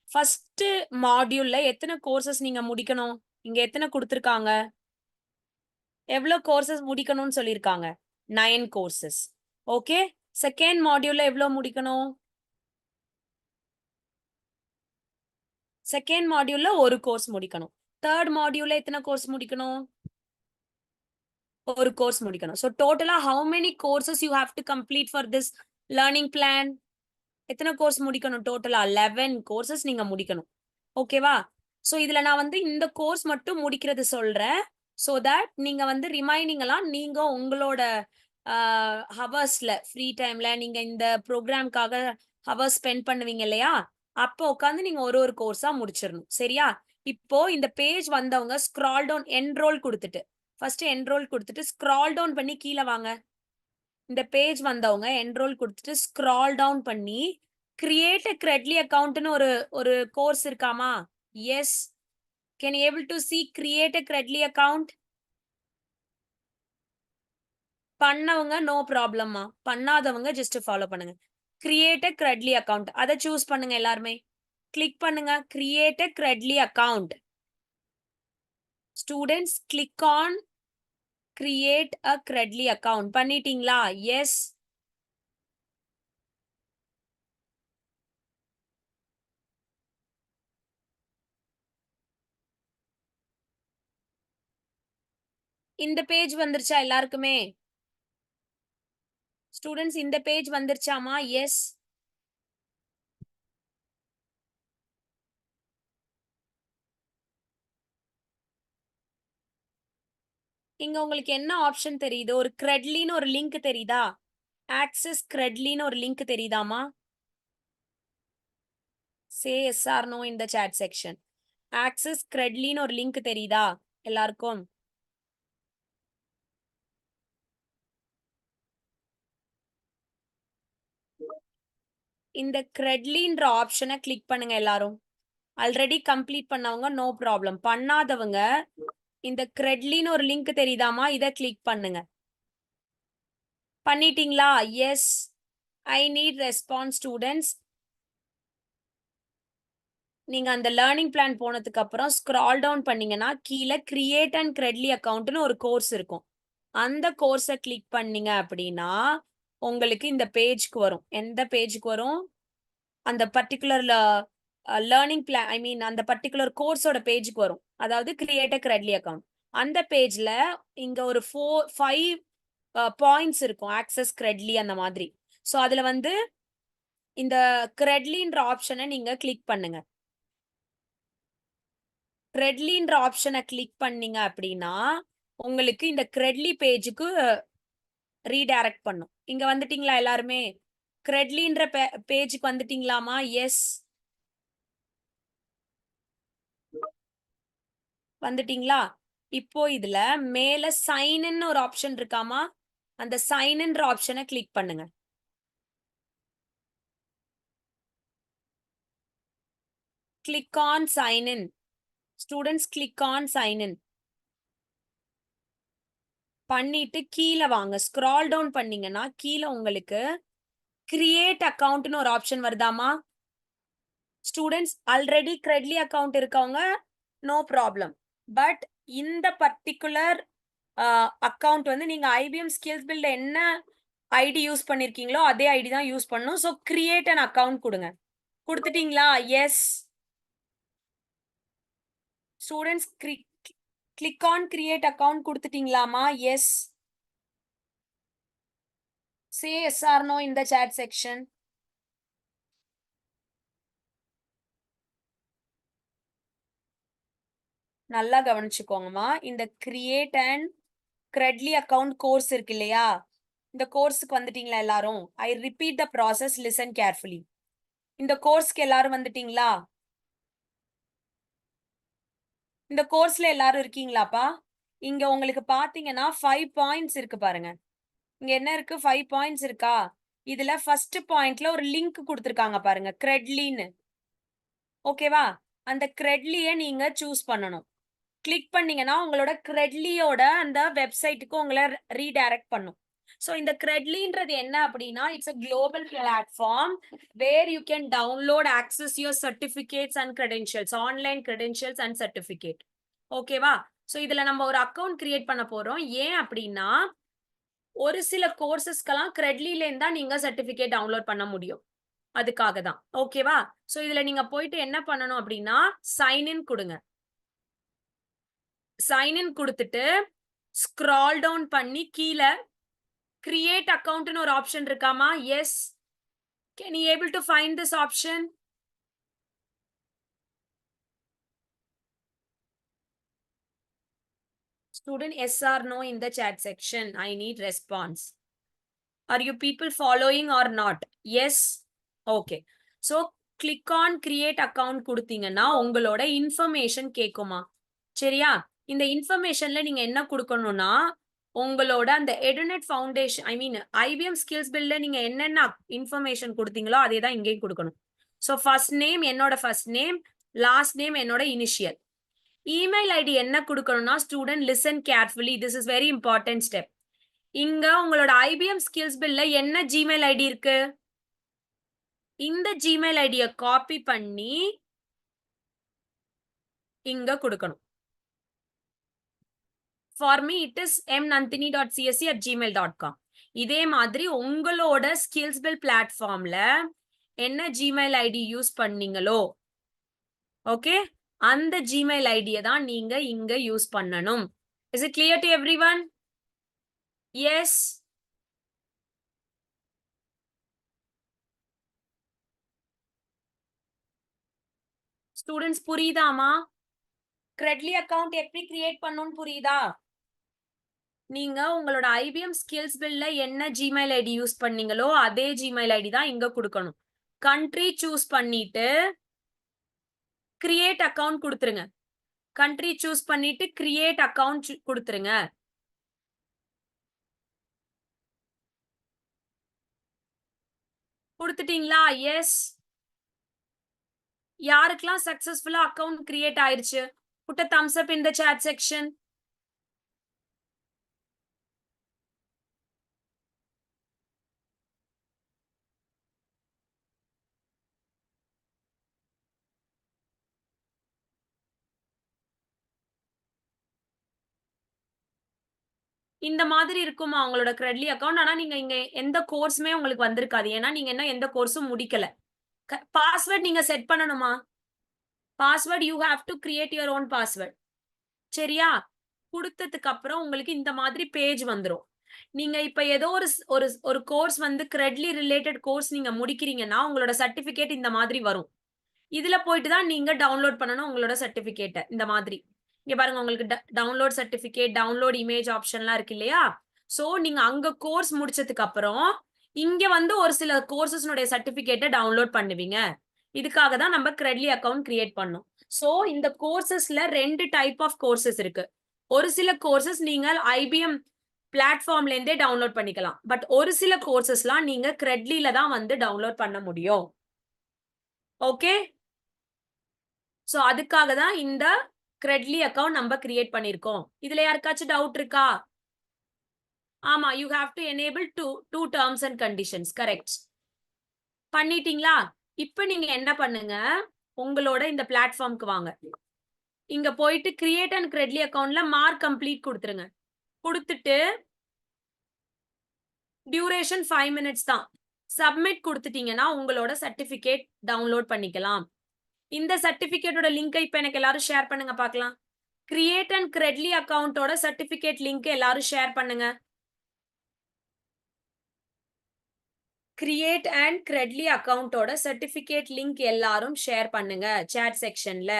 ஃபர்ஸ்ட் மாடியூல்ல எத்தன கோர்சஸ் நீங்க முடிக்கணும்? இங்க எத்தன குடுத்துருக்காங்க? எவ்ளோ கோர்சஸ் முடிக்கணும்னு சொல்லியிருக்காங்க? 9 கோர்சஸ். ஓகே. செகண்ட் மாடியூல்ல எவ்ளோ முடிக்கணும்? செகண்ட் மாடியூல்ல 1 கோர்ஸ் முடிக்கணும். தேர்ட் மாடியூல்ல எத்தன கோர்ஸ் முடிக்கணும்? 1 கோர்ஸ் முடிக்கணும். சோ டோட்டலா how many courses you have to complete for this learning plan? எத்தன கோர்ஸ் முடிக்கணும் டோட்டலா? 11 கோர்சஸ் நீங்க முடிக்கணும். ஓகேவா? சோ இதுல நான் வந்து இந்த கோர்ஸ் மட்டும் முடிக்கிறது சொல்றேன். சோ தட் நீங்க வந்து ரிமைனிங் எல்லாம் நீங்க உங்களோட ஹவர்ஸ்ல ஃப்ரீ டைம்ல நீங்க இந்த ப்ரோகிராம்க்காக ஹவர்ஸ் ஸ்பெண்ட் பண்ணுவீங்க இல்லையா? அப்போ உட்காந்து நீங்க ஒரு கோர்ஸா முடிச்சிரணும். சரியா? இப்போ இந்த பேஜ் வந்தவங்க ஸ்க்ரால் டவுன் என்ரோல் குடுத்துட்டு, ஃபர்ஸ்ட் என்ரோல் குடுத்துட்டு ஸ்க்ரால் டவுன் பண்ணி கீழ வாங்க. இந்த பேஜ் வந்தவங்க என்ரோல் குடுத்துட்டு ஸ்க்ரால் டவுன் பண்ணி, கிரியேட் a Credly அக்கவுண்ட்ன்னு ஒரு ஒரு கோர்ஸ் இருக்காமா? Yes. Can you able to see create a Credly அக்கவுண்ட்? பண்ணவங்க நோ ப்ராப்ளம்மா. பண்ணாதவங்க ஜஸ்ட் ஃபாலோ பண்ணுங்க. கிரியேட் a Credly அக்கவுண்ட். அத சூஸ் பண்ணுங்க எல்லாருமே. கிளிக் பண்ணுங்க. கிரியேட் a Credly அக்கவுண்ட். Students click on create a Credly account. பண்ணிட்டீங்களா? எஸ். இந்த பேஜ் வந்துருச்சா எல்லாருக்குமே? ஸ்டூடண்ட்ஸ் இந்த பேஜ் வந்துருச்சாமா? எஸ். இங்க உங்களுக்கு என்ன ஆப்ஷன் தெரியுது? ஒரு Credlyன்னு ஒரு லிங்க் தெரியுதா? ஆக்சஸ் Credlyன்னு ஒரு லிங்க் தெரியுதாமா? Say yes or no in the chat section. Access Credlyன்னு ஒரு லிங்க் தெரியுதா எல்லாருக்கும்? இந்த Credlyன்ற ஆப்ஷன கிளிக் பண்ணுங்க எல்லாரும். ஆல்ரெடி கம்ப்ளீட் பண்ணவங்க நோ ப்ராப்ளம். பண்ணாதவங்க இந்த Credlyன்னு ஒரு லிங்க் தெரியுதாமா? இத கிளிக் பண்ணுங்க. பண்ணிட்டீங்களா? Yes. I need response students. நீங்க அந்த லேர்னிங் பிளான் போனதுக்கு அப்புறம் ஸ்க்ரால் டவுன் பண்ணீங்கன்னா, கீழ கிரியேட் அண்ட் Credly அக்கவுண்ட்ன்னு ஒரு கோர்ஸ் இருக்கும். அந்த கோர்ஸ கிளிக் பண்ணீங்க அப்படின்னா, உங்களுக்கு இந்த பேஜ்க்கு வரும். எந்த பேஜ்க்கு வரும்? அந்த பர்ட்டிகுலர் லேர்னிங் பிளான் ஐ மீன் அந்த பர்ட்டிகுலர் கோர்ஸோட பேஜ்க்கு வரும். அதாவது கிரியேட் அ Credly அக்கவுண்ட். அந்த பேஜ்ல இங்க ஒரு 5 பாயிண்ட்ஸ் இருக்கும். ஆக்சஸ் Credly அந்த மாதிரி. சோ அதுல வந்து இந்த Credlyன்ற ஆப்ஷன நீங்க கிளிக் பண்ணுங்க. Credlyன்ற ஆப்ஷன கிளிக் பண்ணீங்க அப்படின்னா, உங்களுக்கு இந்த Credly பேஜ்க்கு ரீடைரக்ட் பண்ணும். இங்க வந்துட்டீங்களா எல்லாருமே? Credlyன்ற பேஜ்க்கு வந்துட்டீங்களாமா? எஸ். வந்துட்டீங்களா? இப்போ இதுல மேல சைன் இன்னு ஒரு ஆப்ஷன் இருக்காமா? அந்த சைன் இன்ற ஆப்ஷன கிளிக் பண்ணுங்க. Click on sign in. Students click on sign in. பண்ணிட்டு கீழே வாங்க. ஸ்க்ரால் டவுன் பண்ணீங்கன்னா கீழே உங்களுக்கு கிரியேட் அக்கவுண்ட்னு ஒரு ஆப்ஷன் வருதாமா? ஸ்டூடெண்ட்ஸ் ஆல்ரெடி கிரெட்லி அக்கவுண்ட் இருக்கவங்க நோ ப்ராப்ளம். பட் இந்த பர்டிகுலர் அக்கவுண்ட் வந்து நீங்க ஐபிஎம் ஸ்கில்ஸ் பில்ட் என்ன ஐடி யூஸ் பண்ணிருக்கீங்களோ அதே ஐடி தான் யூஸ் பண்ணணும். ஸோ கிரியேட் அன் அக்கவுண்ட் கொடுங்க. கொடுத்துட்டீங்களா? Yes. Students click on create account கொடுத்துட்டீங்களாமா? Yes. Say yes or no in the chat section. நல்லா கவனிச்சுக்கோங்கம்மா. இந்த create and Credly account course இருக்கு இல்லையா? இந்த கோர்ஸுக்கு வந்துட்டீங்களா எல்லாரும்? I repeat the process, listen carefully. இந்த கோர்ஸ்க்கு எல்லாரும் வந்துட்டீங்களா? இந்த கோர்ஸ்ல எல்லாரும் இருக்கீங்களாப்பா? இங்க உங்களுக்கு பாத்தீங்கன்னா 5 பாயிண்ட்ஸ் இருக்கு பாருங்க. இங்க என்ன இருக்கு? 5 பாயிண்ட்ஸ் இருக்கா? இதுல ஃபர்ஸ்ட் பாயிண்ட்ல ஒரு லிங்க் கொடுத்திருக்காங்க பாருங்க, கிரெட்லின்னு. ஓகேவா? அந்த கிரெட்லிய நீங்க சூஸ் பண்ணணும். கிளிக் பண்ணீங்கன்னா உங்களோட கிரெட்லியோட அந்த வெப்சைட்டுக்கு உங்களை ரீடைரக்ட் பண்ணும். ஸோ இந்த கிரெட்லின்றது என்ன அப்படின்னா, it's a global platform where you can download access your certificates and credentials, online credentials and certificate. ஓகேவா? ஸோ இதுல நம்ம ஒரு அக்கவுண்ட் கிரியேட் பண்ண போறோம். ஏன் அப்படின்னா, ஒரு சில கோர்சஸ்க்கெல்லாம் கிரெட்லில இருந்தா நீங்க சர்டிஃபிகேட் டவுன்லோட் பண்ண முடியும். அதுக்காக தான். ஓகேவா? ஸோ இதுல நீங்க போயிட்டு என்ன பண்ணணும் அப்படின்னா, சைன் இன் கொடுங்க. சைன் இன் கொடுத்துட்டு ஸ்க்ரால் டவுன் பண்ணி கீழ கிரியேட் அக்கவுண்ட்னு ஒரு ஆப்ஷன் இருக்காமா? Yes. Can you able to find this option? Student, yes or no in the chat section. I need response. Are you people following or not? Yes. Okay. So click on create account கொடுத்தீங்கன்னா உங்களோட இன்ஃபர்மேஷன் கேக்குமா? சரியா? இந்த இன்ஃபர்மேஷன்ல நீங்க என்ன கொடுக்கணும்னா, உங்களோட அந்த எடுநெட் ஃபவுண்டேஷன், ஐ மீன் ஐபிஎம் ஸ்கில்ஸ் பில்ட்ல நீங்க என்னென்ன இன்ஃபர்மேஷன் கொடுத்தீங்களோ அதே தான் இங்கேயும் கொடுக்கணும். ஸோ ஃபர்ஸ்ட் நேம் என்னோட ஃபர்ஸ்ட் நேம், லாஸ்ட் நேம் என்னோட இனிஷியல். இமெயில் ஐடி என்ன கொடுக்கணும்னா, student listen carefully, this is very important step. இங்க உங்களோட ஐபிஎம் ஸ்கில்ஸ் பில்ல என்ன ஜிமெயில் ஐடி இருக்கு? இந்த ஜிமெயில் ஐடிய காப்பி பண்ணி இங்க கொடுக்கணும். For me it is mnandini.csc@gmail.com. இதே மாதிரி உங்களோட ஸ்கில்ஸ் பில் பிளாட்ஃபார்ம்ல என்ன ஜிமெயில் ஐடி யூஸ் பண்ணீங்களோ, ஓகே, அந்த ஜிமெயில் ஐடியை தான் நீங்க இங்க யூஸ் பண்ணணும். Is it clear to everyone? Yes. Students புரியுதாமா? கிரெட்லி அக்கவுண்ட் எப்படி கிரியேட் பண்ணணும்னு புரியுதா? நீங்க உங்களோட ஐபிஎம் ஸ்கில்ஸ் பில்ல என்ன ஜிமெயில் ஐடி யூஸ் பண்ணீங்களோ அதே ஜிமெயில் ஐடி தான் இங்க கொடுக்கணும். கண்ட்ரி சூஸ் பண்ணிட்டு கிரியேட் அக்கவுண்ட் கொடுத்துருங்க. கண்ட்ரி சூஸ் பண்ணிட்டு கிரியேட் அக்கவுண்ட் கொடுத்துருங்க. கொடுத்துட்டீங்களா? எஸ். யாருக்கெல்லாம் சக்சஸ்ஃபுல்லா அக்கவுண்ட் கிரியேட் ஆயிருச்சு? Put a thumbs up in the chat section. இந்த மாதிரி இருக்குமா உங்களோட கிரெட்லி அக்கவுண்ட்? ஆனா நீங்க இங்க எந்த கோர்ஸுமே உங்களுக்கு வந்திருக்காது. ஏன்னா நீங்க என்ன எந்த கோர்ஸும் முடிக்கல. பாஸ்வேர்ட் நீங்க செட் பண்ணணுமா? Password you have to create your own password. சரியா? குடுத்ததுக்கு அப்புறம் உங்களுக்கு இந்த மாதிரி பேஜ் வந்துரும். நீங்க இப்ப ஏதோ ஒரு கோர்ஸ் வந்து கிரெட்லி ரிலேட்டட் கோர்ஸ் நீங்க முடிக்கிறீங்கன்னா, உங்களோட சர்டிபிகேட் இந்த மாதிரி வரும். இதுல போயிட்டு தான் நீங்க டவுன்லோட் பண்ணணும் உங்களோட சர்டிபிகேட்ட. இந்த மாதிரி. இங்க பாருங்க உங்களுக்கு டவுன்லோட் சர்டிபிகேட், டவுன்லோட் இமேஜ் ஆப்ஷன்லாம் இருக்கு இல்லையா? சோ நீங்க அங்க கோர்ஸ் முடிச்சதுக்கு அப்புறம் இங்க வந்து ஒரு சில கோர்சஸ்னுடைய சர்டிபிகேட்ட டவுன்லோட் பண்ணுவீங்க. இதுக்காக தான் நம்ம கிரெட்லி அக்கவுண்ட் கிரியேட் பண்ணோம். சோ இந்த கோர்சஸ்ல 2 டைப் ஆஃப் கோர்சஸ் இருக்கு. ஒரு சில கோர்சஸ் நீங்க ஐபிஎம் பிளாட்ஃபார்ம்ல இருந்தே டவுன்லோட் பண்ணிக்கலாம். பட் ஒரு சில கோர்சஸ்லாம் நீங்க கிரெட்லில தான் வந்து டவுன்லோட் பண்ண முடியும். ஓகே? சோ அதுக்காக தான் இந்த கிரெட்லி அக்கவுண்ட் நம்ம கிரியேட் பண்ணிருக்கோம். இதுல யாருக்காச்சும் டவுட் இருக்கா? ஆமா, you have to enable to terms and conditions. Correct. பண்ணிட்டீங்களா? இப்ப நீங்க என்ன பண்ணுங்க, உங்களோட இந்த பிளாட்ஃபார்ம்க்கு வாங்க. இங்க போயிட்டு கிரியேட் அண்ட் கிரெட்லி அக்கவுண்ட்ல மார்க் கம்ப்ளீட் குடுத்துருங்க. குடுத்துட்டு டியூரேஷன் 5 மினிட்ஸ் தான். சப்மிட் குடுத்துட்டீங்கன்னா, உங்களோட சர்டிபிகேட் டவுன்லோட் பண்ணிக்கலாம். இந்த சர்டிபிகேட்டோட லிங்க் இப்ப எனக்கு எல்லாரும் ஷேர் பண்ணுங்க பார்க்கலாம். கிரியேட் அண்ட் கிரெட்லி அக்கவுண்டோட சர்டிபிகேட் லிங்க் எல்லாரும் ஷேர் பண்ணுங்க. கிரியேட் அண்ட் கிரெட்லி அக்கவுண்டோட சர்டிபிகேட் லிங்க் எல்லாரும் ஷேர் பண்ணுங்க சாட் செக்ஷன்ல.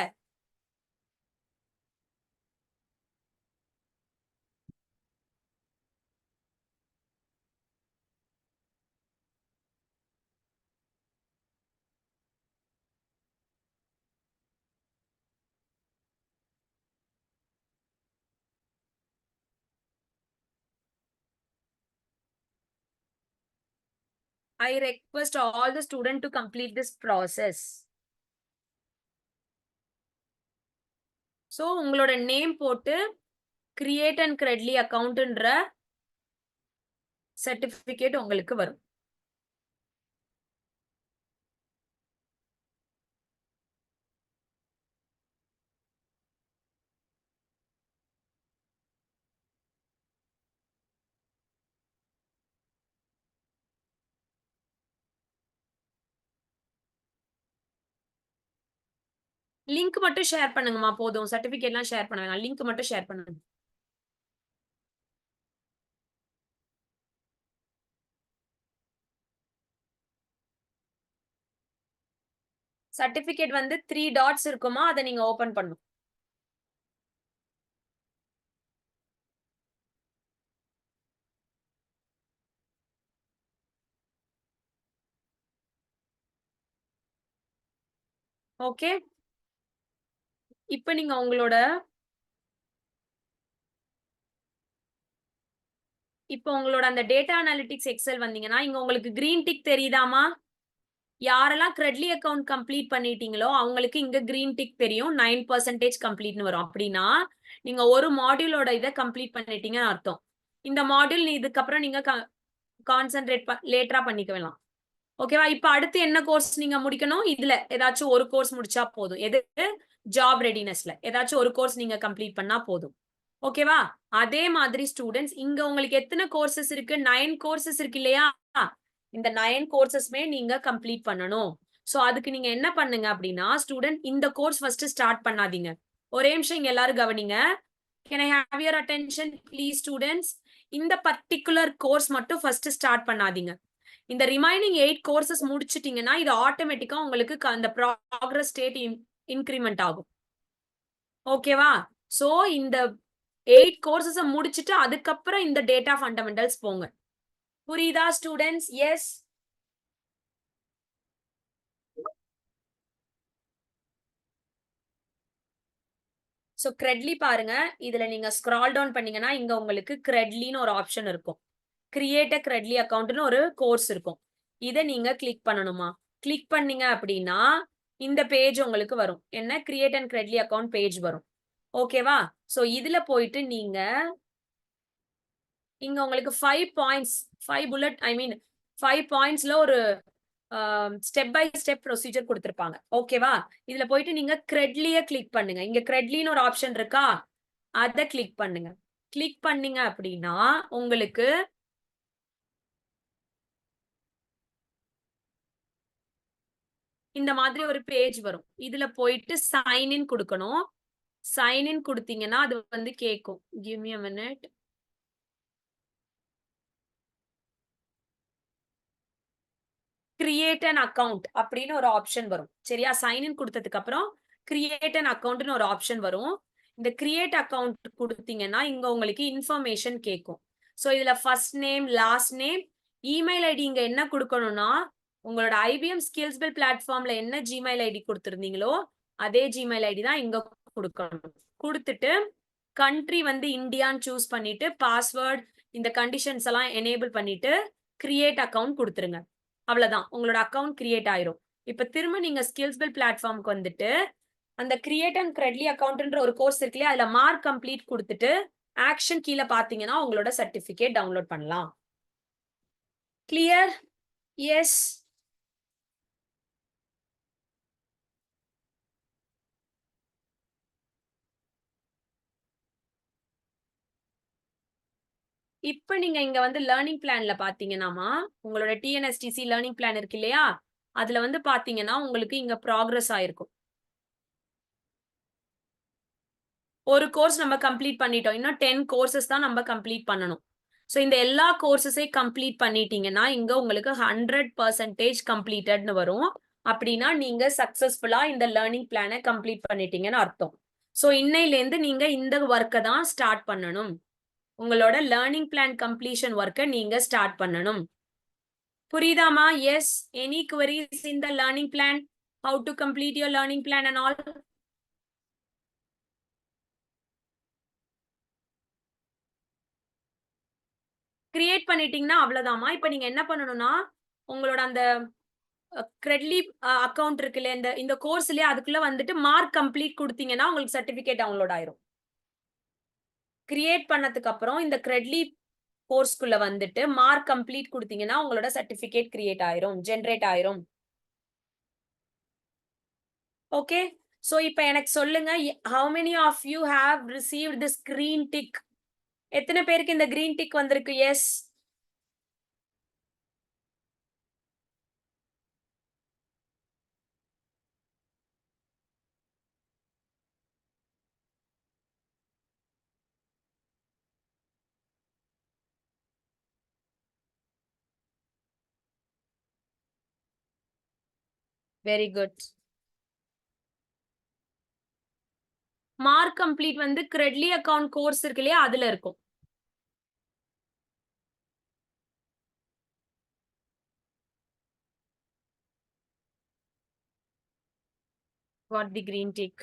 I request all the students to complete this process. So உங்களோட நேம் போட்டு கிரியேட் அண்ட் கிரெட்லி அக்கவுண்ட்ன்ற சர்டிபிகேட் உங்களுக்கு வரும். லிங்க் மட்டும் ஷேர் பண்ணுங்கம்மா போதும். சர்டிபிகேட்லாம் ஷேர் பண்ண வேணாம். லிங்க் மட்டும் ஷேர் பண்ணுங்க. சர்டிபிகேட் வந்து 3 டாட்ஸ் இருக்குமா, அதை நீங்க ஓபன் பண்ணணும். ஓகே. இப்ப நீங்க உங்களோட அந்த டேட்டா அனாலிட்டிக்ஸ் எக்ஸல் வந்தீங்கன்னா, இங்க உங்களுக்கு கிரீன் டிக் தெரியுதாமா? யாரெல்லாம் கிரெட்லி அக்கவுண்ட் கம்ப்ளீட் பண்ணிட்டீங்களோ, அவங்களுக்கு இங்க கிரீன் டிக் தெரியும். 9% கம்ப்ளீட்னு வரும். அப்படின்னா, நீங்க ஒரு மாடியூலோட இத கம்ப்ளீட் பண்ணிட்டீங்கன்னு அர்த்தம். இந்த மாடியூல் இதுக்கப்புறம் நீங்க கான்சன்ட்ரேட் லேட்டரா பண்ணிக்கலாம். ஓகேவா? இப்ப அடுத்து என்ன கோர்ஸ் நீங்க முடிக்கணும்? இதுல ஏதாச்சும் ஒரு கோர்ஸ் முடிச்சா போதும். எது? ஜாப் ரெடினஸ்ல. ஏதாச்சும் ஒரு கோர்ஸ் நீங்க கம்ப்ளீட் பண்ணா போதும். ஓகேவா? அதே மாதிரி ஸ்டூடண்ட்ஸ் இங்க உங்களுக்கு எத்தனை கோர்சஸ் இருக்கு? 9 கோர்சஸ் இருக்கு இல்லையா? இந்த 9 கோர்சஸ்மே நீங்க கம்ப்ளீட் பண்ணணும். சோ அதுக்கு நீங்க என்ன பண்ணுங்க அப்படின்னா, ஸ்டூடண்ட் இந்த கோர்ஸ் ஃபர்ஸ்ட் ஸ்டார்ட் பண்ணாதீங்க. ஒரே நிமிஷம் இங்க எல்லாரும் கவனிங்க. Can I have your attention please students? இந்த பர்ட்டிகுலர் கோர்ஸ் மட்டும் ஃபர்ஸ்ட் ஸ்டார்ட் பண்ணாதீங்க. இந்த ரிமைனிங் 8 கோர்சஸ் முடிச்சிட்டீங்கன்னா, இது ஆட்டோமேட்டிக்கா உங்களுக்கு அந்த ப்ராக்ரஸ் ஸ்டேட் இன்கிரிமெண்ட் ஆகும். ஓகேவா? சோ இந்த 8 கோர்சஸ முடிச்சிட்டு அதுக்கப்புறம் இந்த டேட்டா ஃபண்டமெண்டல்ஸ் போங்க. புரியுதா ஸ்டூடண்ட்ஸ்? எஸ். சோ கிரெட்லி பாருங்க. இதுல நீங்க ஸ்க்ரால் டவுன் பண்ணீங்கன்னா, இங்க உங்களுக்கு கிரெட்லின்னு ஒரு ஆப்ஷன் இருக்கும். கிரியேட் அ கிரெட்லி அக்கவுண்ட்னு ஒரு கோர்ஸ் இருக்கும். இத நீங்க கிளிக் பண்ணணுமா? கிளிக் பண்ணீங்க அப்படின்னா, இந்த பேஜ் உங்களுக்கு வரும். என்ன? Create and Credly account page வரும். ஓகேவா? சோ இதுல போயிட்டு நீங்க இங்க உங்களுக்கு 5 பாயிண்ட்ஸ் 5 புல்லட் ஐ மீன் 5 பாயிண்ட்ஸ்ல ஒரு ஸ்டெப் பை ஸ்டெப் ப்ரொசீஜர் குடுத்திருப்பாங்க. ஓகேவா? இதுல போயிட்டு நீங்க கிரெட்லிய கிளிக் பண்ணுங்க. இங்க கிரெட்லின்னு ஒரு ஆப்ஷன் இருக்கா? அத கிளிக் பண்ணுங்க. கிளிக் பண்ணீங்க அப்படின்னா, உங்களுக்கு இந்த மாதிரி ஒரு பேஜ் வரும். இதுல போயிட்டு சைன் இன் குடுக்கணும். சைன் இன் குடுத்தீங்கன்னா, அது வந்து கேக்கும். Give me a minute. Create an account அப்படின்னு ஒரு ஆப்ஷன் வரும். சரியா? சைன் இன் குடுத்ததுக்கு அப்புறம் கிரியேட் அன் அக்கவுண்ட்னு ஒரு ஆப்ஷன் வரும். இந்த கிரியேட் அக்கவுண்ட் குடுத்தீங்கன்னா, இங்க உங்களுக்கு இன்ஃபர்மேஷன் கேக்கும். சோ இதுல first name, last name, email ID இங்க என்ன குடுக்கணும்னா, உங்களோட ஐபிஎம் ஸ்கில்ஸ் பில் பிளாட்ஃபார்ம்ல என்ன ஜிமெயில் ஐடி குடுத்திருந்தீங்களோ, அதே ஜிமெயில் ஐடி தான் இங்க குடுக்கணும். குடுத்துட்டு கண்ட்ரி வந்து இந்தியான்னு சூஸ் பண்ணிட்டு, பாஸ்வேர்ட் இந்த கண்டிஷன்ஸ் எல்லாம் எனேபிள் பண்ணிட்டு, கிரியேட் அக்கவுண்ட் குடுத்துருங்க. அவ்வளவுதான். உங்களோட அக்கவுண்ட் கிரியேட் ஆயிரும். இப்ப திரும்ப நீங்க ஸ்கில்ஸ் பில் பிளாட்ஃபார்ம்க்கு வந்துட்டு, அந்த கிரியேட் அண்ட் கிரெட்லி அக்கவுண்ட்ன்ற ஒரு கோர்ஸ் இருக்கு இல்லையா? அதுல மார்க் கம்ப்ளீட் குடுத்துட்டு, ஆக்ஷன் கீழ பார்த்தீங்கன்னா, உங்களோட சர்டிஃபிகேட் டவுன்லோட் பண்ணலாம். கிளியர்? எஸ். இப்ப நீங்க இங்க வந்து லேர்னிங் பிளான்ல பார்த்தீங்கன்னாமா, உங்களோட டிஎன்எஸ்டிசி லேர்னிங் பிளான் இருக்கு இல்லையா? அதுல வந்து பார்த்தீங்கன்னா, உங்களுக்கு இங்க ப்ராக்ரஸ் ஆயிருக்கும். ஒரு கோர்ஸ் நம்ம கம்ப்ளீட் பண்ணிட்டோம். இன்னும் 10 கோர்ஸஸ் தான் நம்ம கம்ப்ளீட் பண்ணணும். ஸோ இந்த எல்லா கோர்ஸஸையும் கம்ப்ளீட் பண்ணிட்டீங்கன்னா, இங்க உங்களுக்கு 100% கம்ப்ளீட்டட்ன்னு வரும். அப்படின்னா, நீங்க சக்சஸ்ஃபுல்லா இந்த லேர்னிங் பிளான கம்ப்ளீட் பண்ணிட்டீங்கன்னு அர்த்தம். ஸோ இன்னையிலேருந்து நீங்க இந்த வொர்க்க தான் ஸ்டார்ட் பண்ணணும். உங்களோட லேர்னிங் பிளான் கம்ப்ளீஷன் வொர்க்க நீங்க ஸ்டார்ட் பண்ணணும். புரியுதாம்மா? Yes. Any queries in the learning plan? How to complete your learning plan and all? Create பண்ணிட்டீங்கன்னா அவ்வளோதாம்மா. இப்ப நீங்க என்ன பண்ணணும்னா, உங்களோட அந்த கிரெட்லி அக்கவுண்ட் இருக்குல்ல, இந்த இந்த கோர்ஸ்லயே அதுக்குள்ள வந்துட்டு மார்க் கம்ப்ளீட் குடுத்தீங்கன்னா, உங்களுக்கு சர்டிஃபிகேட் டவுன்லோட் ஆயிரும். கிரியேட் பண்ணதுக்கு அப்புறம் இந்த கிரெட்லி கோர்ஸ்க்குள்ள வந்துட்டு மார்க் கம்ப்ளீட் குடுத்தீங்கன்னா, உங்களோட சர்டிஃபிகேட் கிரியேட் ஆயிரும். ஜெனரேட் ஆயிரும். ஓகே. சோ இப்ப எனக்கு சொல்லுங்க, how many of you have received this green tick? எத்தன பேருக்கு இந்த கிரீன் டிக் வந்திருக்கு? Yes. Very good. Mark complete வந்து கிரெட்லி அக்கவுண்ட் கோர்ஸ் இருக்கு இல்லையா? அதுல இருக்கும். Got the green tick.